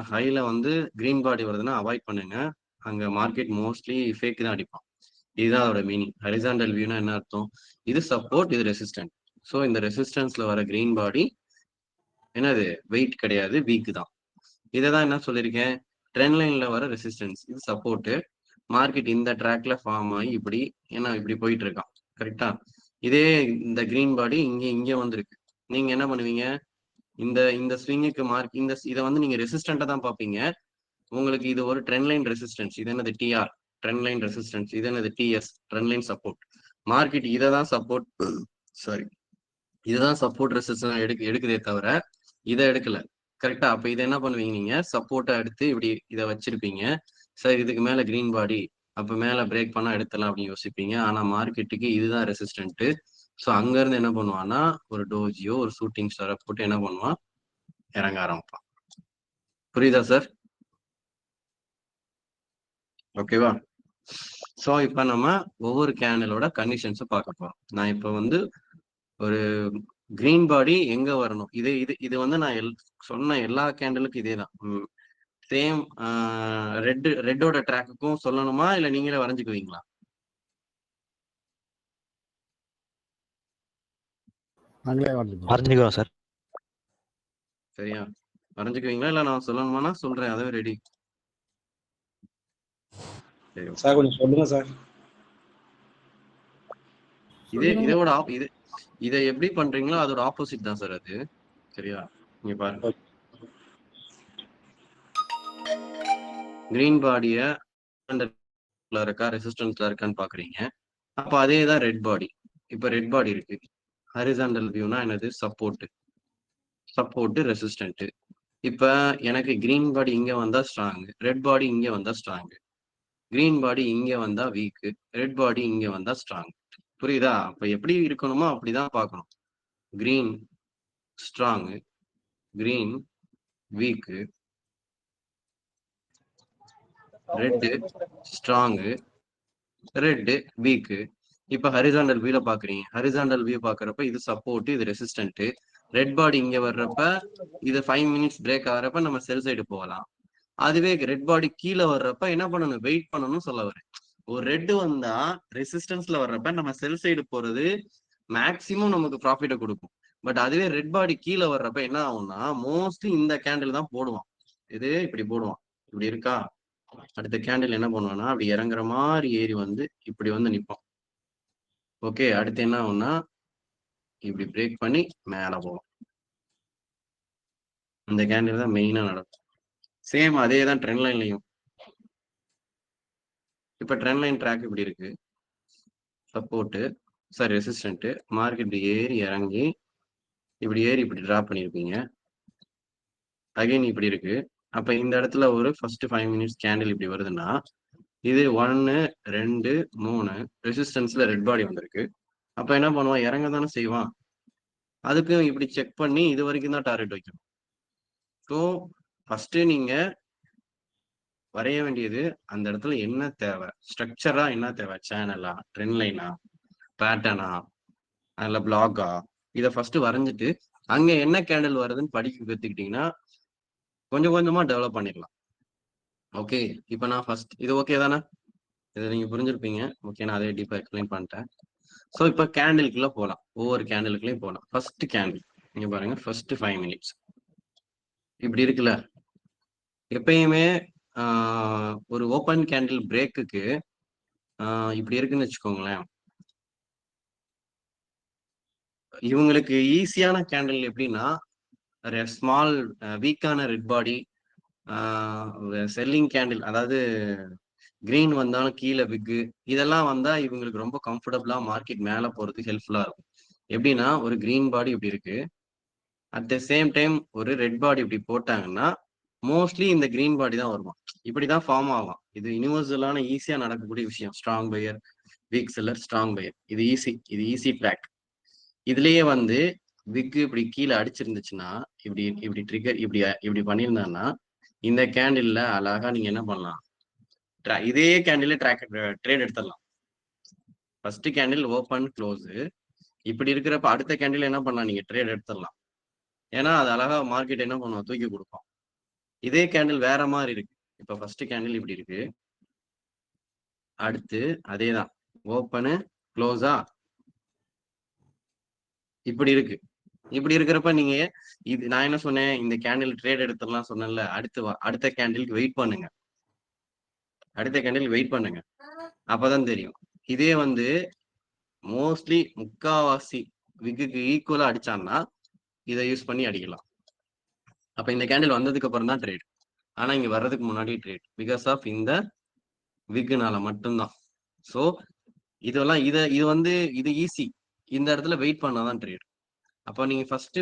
ஹைல வந்து கிரீன் பாடி வருதுன்னா அவாய்ட் பண்ணுங்க. அங்க மார்க்கெட் மோஸ்ட்லி ஃபேக் தான் அடிப்பான். இதுதான் அதோட மீனிங். ஹரிசாண்டல் வியூனா என்ன அர்த்தம்? இது சப்போர்ட், இது ரெசிஸ்டன்ட். ஸோ இந்த ரெசிஸ்டன்ஸ்ல வர கிரீன் பாடி என்னது? வெயிட் கிடையாது, வீக் தான். இதை தான் என்ன சொல்லியிருக்கேன், ட்ரெண்ட் லைன்ல வர ரெசிஸ்டன்ஸ், இது சப்போர்ட். மார்க்கெட் இந்த ட்ராக்ல ஃபார்ம் ஆகி இப்படி என்ன இப்படி போயிட்டு இருக்கான். கரெக்டா? இதே இந்த கிரீன் பாடி இங்க வந்திருக்கு. நீங்க என்ன பண்ணுவீங்க? இந்த ஸ்விங்குக்கு இதை வந்து நீங்க ரெசிஸ்டண்டா தான் பார்ப்பீங்க. உங்களுக்கு இது ஒரு ட்ரெண்ட் லைன் ரெசிஸ்டன்ஸ், இது என்னது? டிஆர் ட்ரெண்ட் லைன் ரெசிஸ்டன்ஸ், இது என்னது? டிஎஸ் ட்ரெண்ட் லைன் சப்போர்ட். மார்க்கெட் இதை தான் சப்போர்ட், சாரி, இதுதான் சப்போர்ட் ரெசிஸ்டன்ஸ் எடுக்குதே தவிர இதை எடுக்கல. கரெக்டா? அப்ப இதை என்ன பண்ணுவீங்க? நீங்க சப்போர்ட்டா எடுத்து இப்படி இதை வச்சிருப்பீங்க. சார் இதுக்கு மேல கிரீன் பாடி, அப்ப மேல பிரேக் பண்ணா எடுத்துலாம் அப்படின்னு யோசிப்பீங்க. ஆனா மார்க்கெட்டுக்கு இதுதான் ரெசிஸ்டன்ட். ஸோ அங்க இருந்து என்ன பண்ணுவான்னா ஒரு டோஜியோ ஒரு ஷூட்டிங் ஸ்டாரை போட்டு என்ன பண்ணுவான்? இறங்க ஆரம்பிப்பான். புரியுதா சார்? ஓகேவா? ஸோ இப்ப நம்ம ஒவ்வொரு கேண்டலோட கண்டிஷன்ஸை பார்க்க போறோம். நான் இப்ப வந்து ஒரு கிரீன் பாடி எங்க வரணும், இது வந்து நான் சொன்ன எல்லா கேண்டலுக்கும் இதே தான். சேம் ரெட்டோட ட்ராக்குக்கும் சொல்லணுமா இல்ல நீங்களே வரைஞ்சுக்குவீங்களா? வரைஞ்சுக்குவோம் சார். சரியா? வரைஞ்சுக்குவீங்களா இல்ல நான் சொல்லணுமானா சொல்றேன், அதுவே ரெடி. சார் கொஞ்சம் சொல்லுங்க சார். இதோட இதை எப்படி பண்றீங்களோ அதோட ஆப்போசிட் தான் சார் அது. சரியா? நீங்க பாருங்க, கிரீன் பாடிய இருக்கா ரெசிஸ்டன்ஸ்ல இருக்கான்னு பாக்குறீங்க. அப்ப அதே தான் ரெட் பாடி. இப்ப ரெட் பாடி இருக்கு. ஹரிசாண்டல் வியூனா என்னது? Support resistant. இப்ப எனக்கு கிரீன் பாடி இங்க வந்தா ஸ்ட்ராங், ரெட் பாடி இங்க வந்தா ஸ்ட்ராங். கிரீன் பாடி இங்க வந்தா வீக், ரெட் பாடி இங்க வந்தா ஸ்ட்ராங். புரியுதா? அப்ப எப்படி இருக்கணுமோ அப்படிதான் பார்க்கணும். Green strong, green week, red strong, red week. இப்ப ஹரிசாண்டல் வியூல பாக்குறீங்க. ஹரிசாண்டல் வியூ பாக்குறப்ப இது சப்போர்ட், இது ரெசிஸ்டன்ட். ரெட் பாடி இங்க வர்றப்ப இது 5 மினிட்ஸ் பிரேக் ஆகிறப்ப நம்ம செல் சைடு போகலாம். அதுவே ரெட் பாடி கீழே வர்றப்ப என்ன பண்ணணும்? வெயிட் பண்ணணும் சொல்ல வரேன். ஒரு ரெட் வந்தா ரெசிஸ்டன்ஸ்ல வர்றப்ப நம்ம செல் சைடு போறது மேக்சிமம் நமக்கு ப்ராஃபிட்டை கொடுக்கும். பட் அதுவே ரெட் பாடி கீழே வர்றப்ப என்ன ஆகும்னா மோஸ்ட்லி இந்த கேண்டில் தான் போடுவான். இது இப்படி போடுவான், இப்படி இருக்கா. அடுத்த கேண்டில் என்ன பண்ணுவான்னா அப்படி இறங்குற மாதிரி ஏறி வந்து இப்படி வந்து நிற்பான். ஓகே, அடுத்து என்ன ஆகும்னா இப்படி பிரேக் பண்ணி மேல போவோம். இந்த கேண்டில் தான் மெயினா நடக்கும். சேம் அதே தான் ட்ரெண்ட் லைன்லையும். இப்ப ட்ரெண்ட் லைன் ட்ராக் இப்படி இருக்கு, சப்போர்ட்டு சாரி ரெசிஸ்டன்ட், மார்க்கெட் இப்படி ஏறி இறங்கி இப்படி ஏறி இப்படி டிராப் பண்ணியிருப்பீங்க, அகைன் இப்படி இருக்கு. அப்ப இந்த இடத்துல ஒரு ஃபர்ஸ்ட் 5 மினிட்ஸ் கேண்டில் இப்படி வருதுன்னா இது 1 2 3 ரெசிஸ்டன்ஸ்ல ரெட் பாடி வந்திருக்கு. அப்ப என்ன பண்ணுவான், இறங்க தானே செய்வான். அதுக்கும் இப்படி செக் பண்ணி இது வரைக்கும் தான் டார்கெட் வைக்கணும். ஸோ ஃபர்ஸ்ட் நீங்க வரைய வேண்டியது அந்த இடத்துல என்ன தேவை, ஸ்ட்ரக்சரா என்ன தேவை, சேனலா, ட்ரெண்ட் லைனா, பேட்டர்னா, அதில் பிளாகா, இதை ஃபர்ஸ்ட் வரைஞ்சிட்டு அங்க என்ன கேண்டில் வருதுன்னு படிக்க கத்துக்கிட்டீங்கன்னா கொஞ்சம் கொஞ்சமா டெவலப் பண்ணிடலாம். ஓகே, இப்போ நான் ஃபர்ஸ்ட் இது ஓகே தானே, இதை நீங்க புரிஞ்சிருப்பீங்க. ஓகே, நான் அதே டீப்பா எக்ஸ்பிளைன் பண்ணிட்டேன். ஸோ இப்போ கேண்டிலுக்குள்ள போகலாம், ஒவ்வொரு கேண்டிலுக்குள்ளேயும் போகலாம். ஃபர்ஸ்ட் கேண்டில் நீங்க பாருங்க, ஃபர்ஸ்ட் 5 மினிட்ஸ் இப்படி இருக்குல்ல. எப்பயுமே ஒரு ஓப்பன் கேண்டில் பிரேக்குக்கு இப்படி இருக்குன்னு வச்சுக்கோங்களேன். இவங்களுக்கு ஈஸியான கேண்டில் எப்படின்னா ஸ்மால் வீக்கான ரெட் பாடி, செல்லிங் கேண்டில், அதாவது கிரீன் வந்தாலும் கீழே பிக்கு, இதெல்லாம் வந்தா இவங்களுக்கு ரொம்ப கம்ஃபர்டபுளா மார்க்கெட் மேல போறதுக்கு ஹெல்ப்ஃபுல்லா இருக்கும். எப்படின்னா ஒரு கிரீன் பாடி இப்படி இருக்கு, அட் த சேம் டைம் ஒரு ரெட் பாடி இப்படி போட்டாங்கன்னா மோஸ்ட்லி இந்த கிரீன் பாடி தான் வருவான், இப்படிதான் ஃபார்ம் ஆகும். இது யூனிவர்சலான ஈஸியா நடக்கக்கூடிய விஷயம். Strong buyer, weak seller, strong buyer, இது ஈஸி ட்ராக். இதுலயே வந்து விக்கு இப்படி கீழே அடிச்சிருந்துச்சுன்னா இப்படி இப்படி ட்ரிகர் இப்படி பண்ணியிருந்தாங்கன்னா இந்த கேண்டில்ல அழகா நீங்க என்ன பண்ணலாம், இதே கேண்டில் ட்ரேட் எடுத்துடலாம். ஃபர்ஸ்ட் கேண்டில் ஓப்பன் க்ளோஸ் இப்படி இருக்கிறப்ப அடுத்த கேண்டில் என்ன பண்ணலாம், நீங்க ட்ரேட் எடுத்துடலாம். ஏன்னா அது அழகா மார்க்கெட் என்ன பண்ணுவோம், தூக்கி கொடுப்போம். இதே கேண்டில் வேற மாதிரி இருக்கு. இப்ப ஃபர்ஸ்ட் கேண்டில் இப்படி இருக்கு, அடுத்து அதே தான் ஓப்பனு க்ளோஸா இப்படி இருக்கு. இப்படி இருக்கிறப்ப நீங்க இது நான் என்ன சொன்னேன், இந்த கேண்டில் ட்ரேட் எடுத்துடலாம் சொன்னேன்ல. அடுத்த கேண்டிலுக்கு வெயிட் பண்ணுங்க, அடுத்த கேண்டில் வெயிட் பண்ணுங்க, அப்பதான் தெரியும். இதே வந்து மோஸ்ட்லி முக்காவாசி விக்குக்கு ஈக்குவலா அடிச்சான்னா இதை யூஸ் பண்ணி அடிக்கலாம். அப்ப இந்த கேண்டில் வந்ததுக்கு அப்புறம் தான் ட்ரேட், ஆனா இங்க வர்றதுக்கு முன்னாடி ட்ரேட், பிகாஸ் ஆஃப் இந்த விக்குனால மட்டும்தான். ஸோ இதெல்லாம் இது வந்து இது ஈஸி, இந்த இடத்துல வெயிட் பண்ணாதான் ட்ரேட். அப்போ நீங்க ஃபர்ஸ்ட்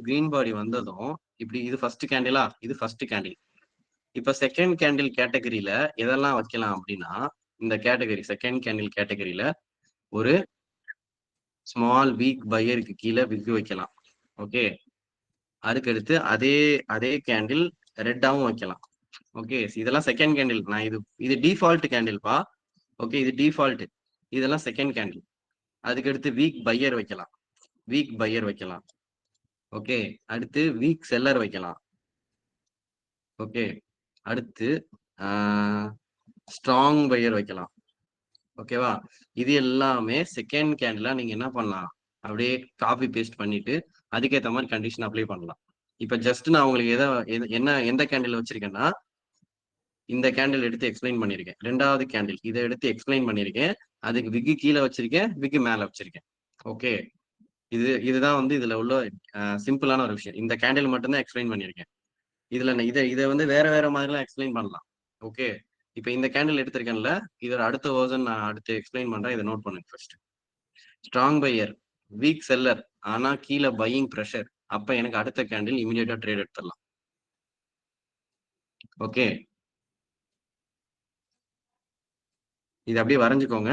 கிரீன் பாடி வந்ததும் இப்படி இது ஃபர்ஸ்ட் கேண்டிலா, இது ஃபர்ஸ்ட் கேண்டில். இப்ப செகண்ட் கேண்டில் கேட்டகரியில எதெல்லாம் வைக்கலாம் அப்படின்னா, இந்த கேட்டகரி செகண்ட் கேண்டில் கேட்டகரியில ஒரு ஸ்மால் வீக் பையருக்கு கீழே விக்கு வைக்கலாம். ஓகே, அதுக்கடுத்து அதே கேண்டில் ரெட்டாவும் வைக்கலாம். ஓகே, இதெல்லாம் செகண்ட் கேண்டில். நான் இது டிஃபால்ட் கேண்டில்பா. ஓகே, இது டிஃபால்ட், இதெல்லாம் செகண்ட் கேண்டில். அதுக்கடுத்து வீக் பையர் வைக்கலாம், வீக் பையர் வைக்கலாம். ஓகே, அடுத்து வீக் செல்லர் வைக்கலாம். ஓகே, அடுத்து ஸ்ட்ராங் பையர் வைக்கலாம். ஓகேவா, இது எல்லாமே செகண்ட் கேண்டிலா நீங்க என்ன பண்ணலாம், அப்படியே காப்பி பேஸ்ட் பண்ணிட்டு அதுக்கேற்ற மாதிரி கண்டிஷன் அப்ளை பண்ணலாம். இப்ப ஜஸ்ட் நான் உங்களுக்கு எந்த கேண்டில் வச்சிருக்கேன்னா இந்த கேண்டில் எடுத்து எக்ஸ்பிளைன் பண்ணியிருக்கேன். ரெண்டாவது கேண்டில் இதை எடுத்து எக்ஸ்பிளைன் பண்ணியிருக்கேன். அதுக்கு விக்கு கீழே வச்சிருக்கேன், விக்கு மேல வச்சிருக்கேன். ஓகே, இதுதான் வந்து இதுல உள்ள சிம்பிளான ஒரு விஷயம். இந்த கேண்டில் மட்டும்தான் எக்ஸ்பிளைன் பண்ணியிருக்கேன். இதுல இதை வந்து வேற மாதிரிலாம் எக்ஸ்பிளைன் பண்ணலாம். ஓகே, இப்ப இந்த கேண்டில் எடுத்திருக்கேன்ல, இதோட அடுத்த வேர்ஷன் நான் அடுத்து எக்ஸ்பிளைன் பண்றேன். இதை நோட் பண்ணுங்க. First strong buyer, weak seller, ஆனா கீழே பையிங் ப்ரெஷர், அப்ப எனக்கு அடுத்த கேண்டில் இமீடியட்டா ட்ரேட் எடுத்துடலாம். ஓகே, இது அப்படியே வரைஞ்சுக்கோங்க.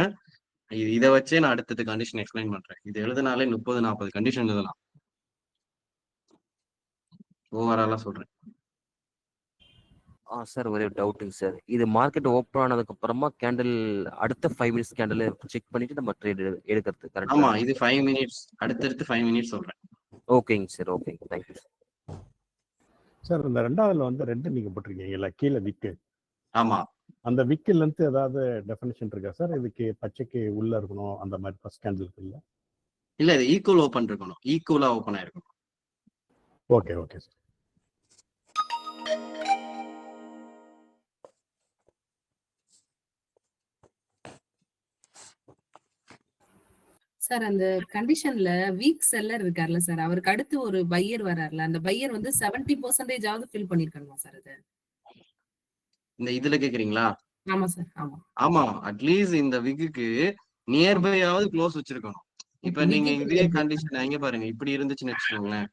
இதை வச்சே நான் அடுத்தது கண்டிஷன் எக்ஸ்பிளைன் பண்றேன். இது எழுதினாலே 30-40 கண்டிஷன் எழுதலாம். ஓவராலா சொல்றேன். சார் ஒரே டவுட்டுங்க சார். இது மார்க்கெட் ஓப்பன் ஆனதுக்கு அப்புறமா கேண்டில் அடுத்த 5 மினிட்ஸ் கேண்டில் செக் பண்ணிட்டு நம்ம ட்ரேட் எடுக்கிறது கரெக்ட்? ஆமா, இது 5 மினிட்ஸ், அடுத்தடுத்து 5 மினிட்ஸ் சொல்றேன். ஓகேங்க சார், ஓகேங்க, தேங்க்யூ சார். இந்த ரெண்டாவதுல வந்து ரெண்டு நீங்க போட்டிருக்கீங்கல்ல கீழே விக்கு. ஆமா, அந்த விக்கு லென்த் ஏதாவது டெஃபினேஷன் இருக்கா சார்? இதுக்கு பச்சைக்கு உள்ள இருக்கணும் அந்த மாதிரி ஃபர்ஸ்ட் கேண்டிலுக்கு இல்ல? இல்ல இது ஈக்குவல் ஓப்பன் இருக்கணும், ஈக்குவலா ஓப்பன் ஆயிருக்கணும். Okay okay sir. சார் அந்த கண்டிஷன்ல வீக் செல்லர் இருக்கார்ல சார், அவருக்கு அடுத்து ஒரு பையர் வரார்ல, அந்த பையர் வந்து 70% ஆவது ஃபில் பண்ணிருக்கணுமா சார் அது? இந்த இதுல கேக்குறீங்களா? ஆமா சார். ஆமா. ஆமா, அட்லீஸ்ட் இந்த விக்குக்கு நியர்பையாவது க்ளோஸ் வச்சிருக்கணும். இப்ப நீங்க இதே கண்டிஷன் இங்க பாருங்க, இப்படி இருந்துச்சுன்னு வச்சுக்கோங்களேன்.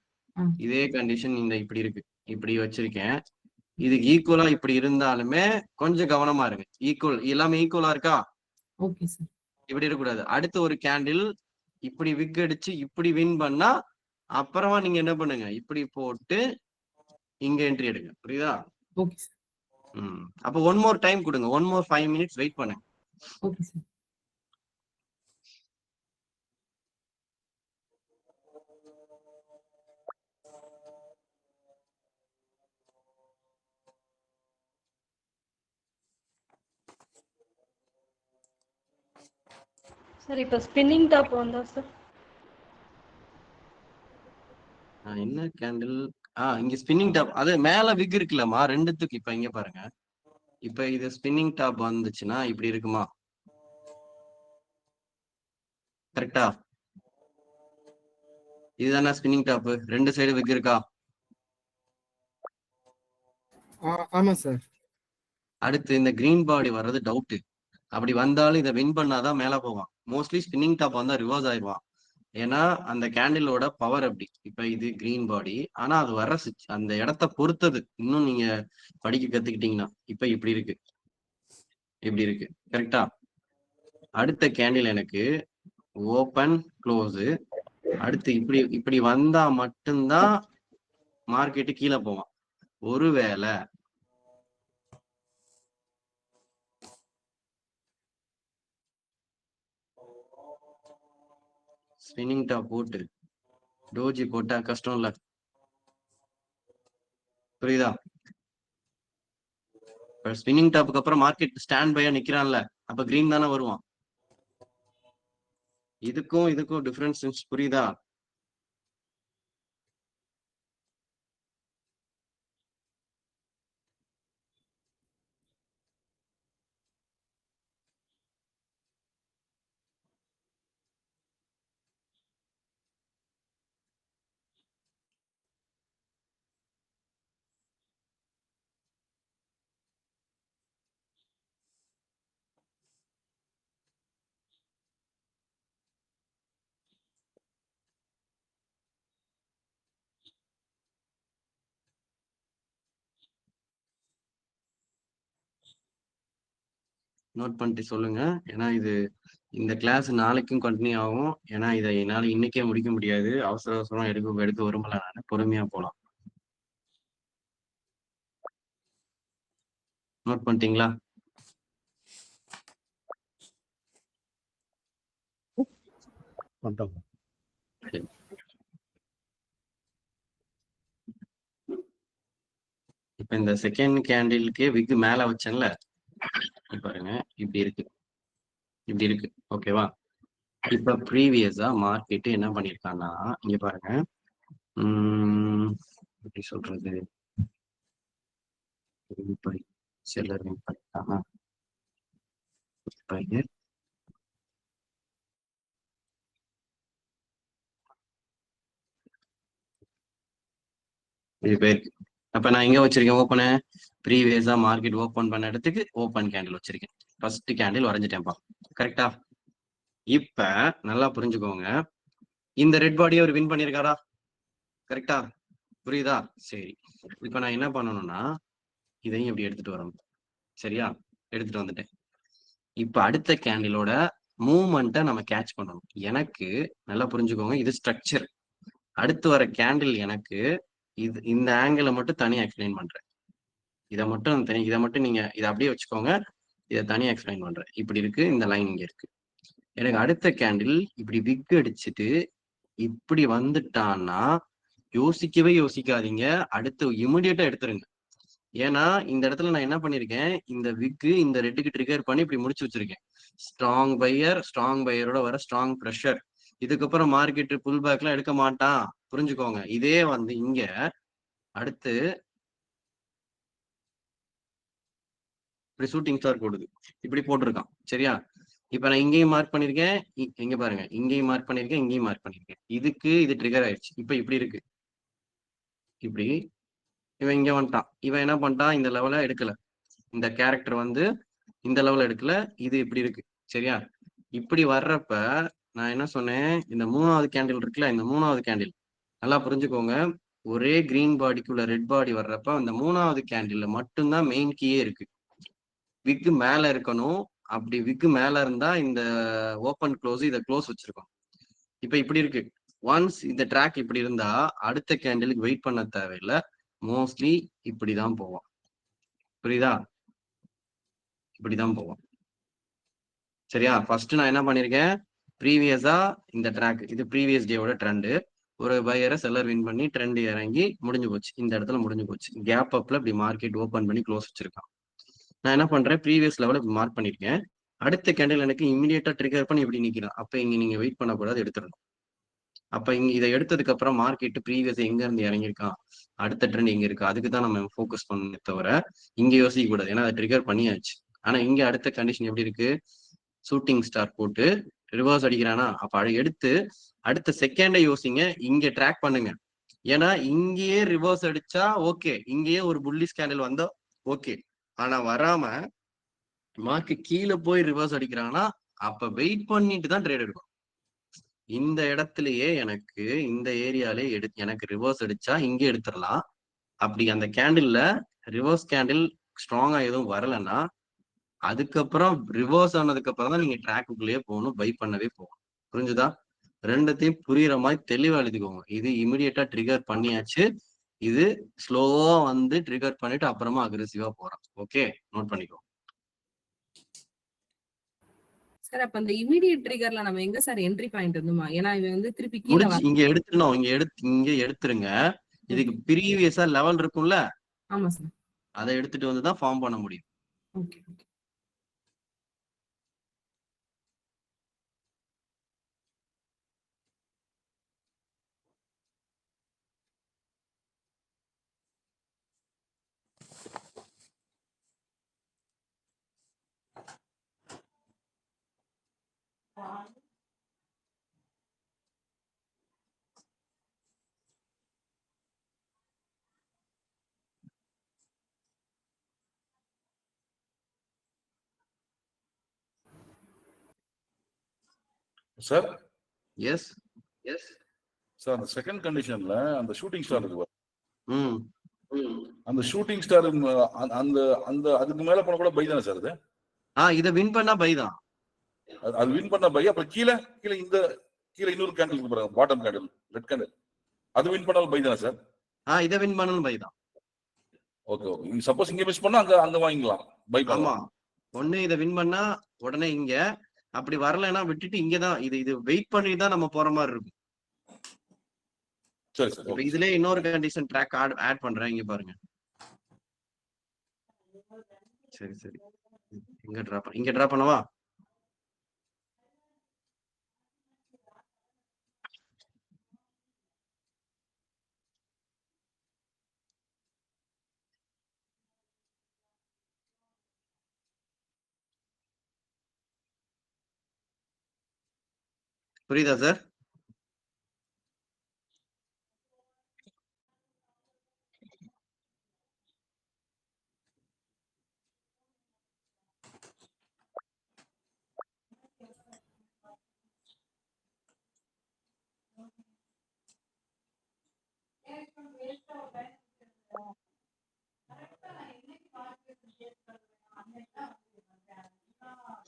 இதே கண்டிஷன் இந்த இப்படி இருக்கு, இப்படி வச்சிருக்கேன். இதுக்கு ஈக்குவலா இப்படி இருந்தாலுமே கொஞ்சம் கவனமா இருங்க. ஈக்குவல் எல்லாமே ஈக்குவலா இருக்கா? Okay sir. இப்படி இருக்கக்கூடாது. அடுத்த ஒரு கேண்டில் இப்படி விக் அடிச்சு இப்படி வின் பண்ணா அப்புறமா நீங்க என்ன பண்ணுங்க, இப்படி போட்டு இங்க என்ட்ரி எடுங்க. புரியுதா? Okay sir. அப்ப ஒன் மோர் டைம் கொடுங்க, 1 more 5 minutes வெயிட் பண்ணுங்க. Okay sir. சார் இப்போ ஸ்பின்னிங் டாப் வந்தா சார் என்ன கேண்டில்? இங்க ஸ்பின்னிங் டாப், அது மேல விக் இருக்குல்லம்மா ரெண்டுத்துக்கு. இப்ப இங்க பாருங்க, இப்ப இது ஸ்பின்னிங் டாப் வந்துச்சுன்னா இப்படி இருக்குமா? கரெக்டா? இதுதானே ஸ்பின்னிங் டாப், ரெண்டு சைடு விக் இருக்கா? ஆமா சார். அடுத்து இந்த கிரீன் பாடி வர்றது டவுட். அப்படி வந்தாலும் இதை வின் பண்ணாதான் மேல போவான். மோஸ்ட்லி ஸ்பின்னிங் டாப் வந்தா ரிவர்ஸ் ஆயிடுவான். ஏன்னா அந்த கேண்டிலோட பவர் அப்படி. இப்ப இது கிரீன் பாடி, ஆனா அது வர அந்த இடத்த பொறுத்தது. இன்னும் நீங்க படிக்க கத்துக்கிட்டீங்கன்னா இப்ப இப்படி இருக்கு, இப்படி இருக்கு. கரெக்டா? அடுத்த கேண்டில் எனக்கு ஓப்பன் க்ளோஸ். அடுத்து இப்படி இப்படி வந்தா மட்டும்தான் மார்க்கெட்டு கீழே போவான். ஒருவேளை ஸ்பின்னிங் டாப் போட்டு டோஜி போட்டா கஷ்டம் இல்ல? புரியுதா? ஸ்பின்னிங் டாப்புக்கு அப்புறம் மார்க்கெட் ஸ்டாண்ட் பையா நிக்கிறான்ல, அப்ப கிரீன் தானே வருவான். இதுக்கும் இதுக்கும் டிஃபரன்ஸ் புரியுதா? நோட் பண்ணிட்டு சொல்லுங்க. ஏன்னா இது இந்த கிளாஸ் நாளைக்கும் கண்டினியூ ஆகும். ஏன்னா இதை என்னால இன்னைக்கே முடிக்க முடியாது. அவசர அவசரம் எடுக்க விரும்பல. நான் பொறுமையா போலாம். நோட் பண்ணிட்டீங்களா? இப்ப இந்த செகண்ட் கேண்டிலுக்கு விக் மேல வச்சேன்ல, பாருங்க இப்படி இருக்கு, இப்படி இருக்கு. ஓகேவா? இப்ப ப்ரீவியஸா மார்க்கெட் என்ன பண்ணிருக்கான்னா, இங்க பாருங்க, எப்படி சொல்றது, செல்லர் பண்ணிட்டாங்க. இது பேருக்கு. அப்ப நான் எங்க வச்சிருக்கேன் ஓப்பனு? ப்ரீவியஸா மார்க்கெட் ஓப்பன் பண்ண இடத்துக்கு ஓப்பன் கேண்டில் வச்சிருக்கேன். ஃபர்ஸ்ட் கேண்டில் வரைஞ்சிட்டேன்ப்பா. கரெக்டா? இப்ப நல்லா புரிஞ்சுக்கோங்க, இந்த ரெட் பாடியை அவர் வின் பண்ணிருக்காரா? கரெக்டா? புரியுதா? சரி, இப்ப நான் என்ன பண்ணணும்னா இதையும் இப்படி எடுத்துட்டு வரணும். சரியா? எடுத்துட்டு வந்துட்டேன். இப்ப அடுத்த கேண்டிலோட மூவ்மெண்ட்டை நம்ம கேட்ச் பண்ணணும். எனக்கு நல்லா புரிஞ்சுக்கோங்க, இது ஸ்ட்ரக்சர். அடுத்து வர கேண்டில் எனக்கு இது இந்த ஆங்கிளை மட்டும் தனியா எக்ஸ்பிளைன் பண்றேன். இதை மட்டும் நீங்க இதை அப்படியே வச்சுக்கோங்க. இதை தனியா எக்ஸ்பிளைன் பண்றேன். இப்படி இருக்கு, இந்த லைன் இங்க இருக்கு. எனக்கு அடுத்த கேண்டில் இப்படி விக் அடிச்சுட்டு இப்படி வந்துட்டான்னா யோசிக்கவே யோசிக்காதீங்க, அடுத்து இமிடியேட்டா எடுத்துருங்க. ஏன்னா இந்த இடத்துல நான் என்ன பண்ணிருக்கேன், இந்த விக்கு இந்த ரெட்டுக்கு ட்ரிகர் பண்ணி இப்படி முடிச்சு வச்சிருக்கேன். ஸ்ட்ராங் பையரோட வர ஸ்ட்ராங் ப்ரெஷர். இதுக்கப்புறம் மார்க்கெட் புல் பேக்லாம் எடுக்க மாட்டான், புரிஞ்சுக்கோங்க. இதே வந்து இங்க அடுத்து இப்படி ஷூட்டிங் ஸ்டார் போடுது, இப்படி போட்டிருக்கான். சரியா? இப்ப நான் இங்கேயும் மார்க் பண்ணிருக்கேன், இங்க பாருங்க, இங்கேயும் மார்க் பண்ணிருக்கேன், இங்கேயும் மார்க் பண்ணிருக்கேன். இதுக்கு இது ட்ரிகர் ஆயிடுச்சு. இப்ப இப்படி இருக்கு, இப்படி இவன் இங்க வந்துட்டான். இவன் என்ன பண்ணிட்டான், இந்த லெவல எடுக்கல, இந்த கேரக்டர் வந்து இந்த லெவல் எடுக்கல, இது இப்படி இருக்கு. சரியா? இப்படி வர்றப்ப நான் என்ன சொன்னேன், இந்த 3வது கேண்டில் இருக்குல்ல, இந்த 3வது கேண்டில் நல்லா புரிஞ்சுக்கோங்க. ஒரே கிரீன் பாடிக்குள்ள ரெட் பாடி வர்றப்ப அந்த 3வது கேண்டில்ல மட்டும்தான் மெயின் கீயே இருக்கு. விக்கு மேல இருக்கணும். அப்படி விக்கு மேல இருந்தா இந்த ஓப்பன் க்ளோஸ், இதை க்ளோஸ் வச்சிருக்கோம். இப்ப இப்படி இருக்கு. ஒன்ஸ் இந்த ட்ராக் இப்படி இருந்தா அடுத்த கேண்டிலுக்கு வெயிட் பண்ண தேவையில்லை. மோஸ்ட்லி இப்படிதான் போவோம். புரியுதா? இப்படிதான் போவோம். சரியா? ஃபர்ஸ்ட் நான் என்ன பண்ணிருக்கேன், ப்ரீவியஸா இந்த ட்ராக், இது ப்ரீவியஸ் டேவோட ட்ரெண்டு. ஒரு பையரை செல்லர் வின் பண்ணி ட்ரெண்ட் இறங்கி முடிஞ்சு போச்சு. இந்த இடத்துல முடிஞ்சு போச்சு. கேப் அப்ல இப்படி மார்க்கெட் ஓப்பன் பண்ணி க்ளோஸ் வச்சிருக்கான். நான் என்ன பண்றேன், ப்ரீவியஸ் லெவல மார்க் பண்ணிருக்கேன். அடுத்த கேண்டில் எனக்கு இமீடியட்டா ட்ரிகர் பண்ணி இப்படி நிக்கிறேன். அப்ப இங்க நீங்க வெயிட் பண்ணக்கூடாது, எடுத்துடணும். அப்ப இங்க இதை எடுத்ததுக்கு அப்புறம் மார்க்கெட் ப்ரீவியஸ் எங்க இருந்து இறங்கியிருக்கான், அடுத்த ட்ரெண்ட் எங்க இருக்கு, அதுக்கு தான் நம்ம ஃபோக்கஸ் பண்ணே தவிர இங்க யோசிக்க கூடாது. ஏன்னா அதை ட்ரிகர் பண்ணியாச்சு. ஆனா இங்க அடுத்த கண்டிஷன் எப்படி இருக்கு, ஷூட்டிங் ஸ்டார் போட்டு ரிவர்ஸ் அடிக்கிறானா, அப்ப அதை எடுத்து அடுத்த செகண்டை யோசிங்க, இங்க ட்ராக் பண்ணுங்க. ஏன்னா இங்கேயே ரிவர்ஸ் அடிச்சா ஓகே, இங்கேயே ஒரு புல்லிஷ் கேண்டில் வந்தா ஓகே. ஆனா வராம மார்க்கெட் கீழே போய் ரிவர்ஸ் அடிக்கிறாங்கன்னா அப்ப வெயிட் பண்ணிட்டு தான் ட்ரேட் எடுக்கும். இந்த இடத்துலயே எனக்கு இந்த ஏரியாலே எனக்கு ரிவர்ஸ் அடிச்சா இங்கே எடுத்துடலாம். அப்படி அந்த கேண்டில்ல ரிவர்ஸ் கேண்டில் ஸ்ட்ராங்கா எதுவும் வரலன்னா அதுக்கப்புறம் ரிவர்ஸ் ஆனதுக்கு அப்புறம் தான் நீங்க ட்ராக்குள்ளேயே போகணும், பை பண்ணவே போகணும். புரிஞ்சுதா? ரெண்டுத்தையும் புரியுற மாதிரி தெளிவா எழுதிக்கோங்க. இது இமிடியேட்டா ட்ரிகர் பண்ணியாச்சு, இது ஸ்லோவா வந்து ட்ரிகர் பண்ணிட்டு அப்புறமா அக்ரெசிவா போறோம். ஓகே, நோட் பண்ணிக்கோ. சார் அப்ப அந்த இமிடியேட் ட்ரிகர்ல நம்ம எங்க சார் என்ட்ரி பாயிண்ட் வந்துமா? ஏன்னா இவன் வந்து திருப்பி கீழ முடிச்சு இங்க எடுத்துடணும், இங்க எடுத்துருங்க. இதுக்கு ப்ரீவியஸா லெவல் இருக்கும்ல, ஆமா சார், அதை எடுத்துட்டு வந்து தான் ஃபார்ம் பண்ண முடியும். Okay okay. Sir yes sir, அந்த செகண்ட் கண்டிஷன்ல அந்த ஷூட்டிங் ஸ்டார் இருக்கு, ம் அந்த ஷூட்டிங் ஸ்டார் அந்த அந்த அதுக்கு மேல போன கூட பை தானே சார் அது? இத வின் பண்ணா பை தான். அது வின் பண்ண பை. அப்ப கீழே கீழே இந்த கீழே இன்னொரு கேண்டில் இருக்கு பாருங்க, பாட்டம் கேண்டில், ரெட் கேண்டில், அது வின் பண்ணாலும் பை தானே சார்? இத வின் பண்ணாலும் பை தான். Okay okay. சப்போஸ் இங்க மிஸ் பண்ணா அங்க அங்க வாங்கிக்கலாம், பை பண்ணலாம். ஆமா, ஒண்ணு இத வின் பண்ணா உடனே இங்க, அப்படி வரலைன்னா விட்டுட்டு இங்கதான் இது வெயிட் பண்ணி தான் நம்ம போற மாதிரி இருக்கும். சரி சார். இப்ப இதுலயே இன்னொரு கண்டிஷன் ட்ராக் ஆட் பண்றேன், இங்க பாருங்க. சரி சரி, இங்க டிரா பண்ணவா? புரியுதா சார்?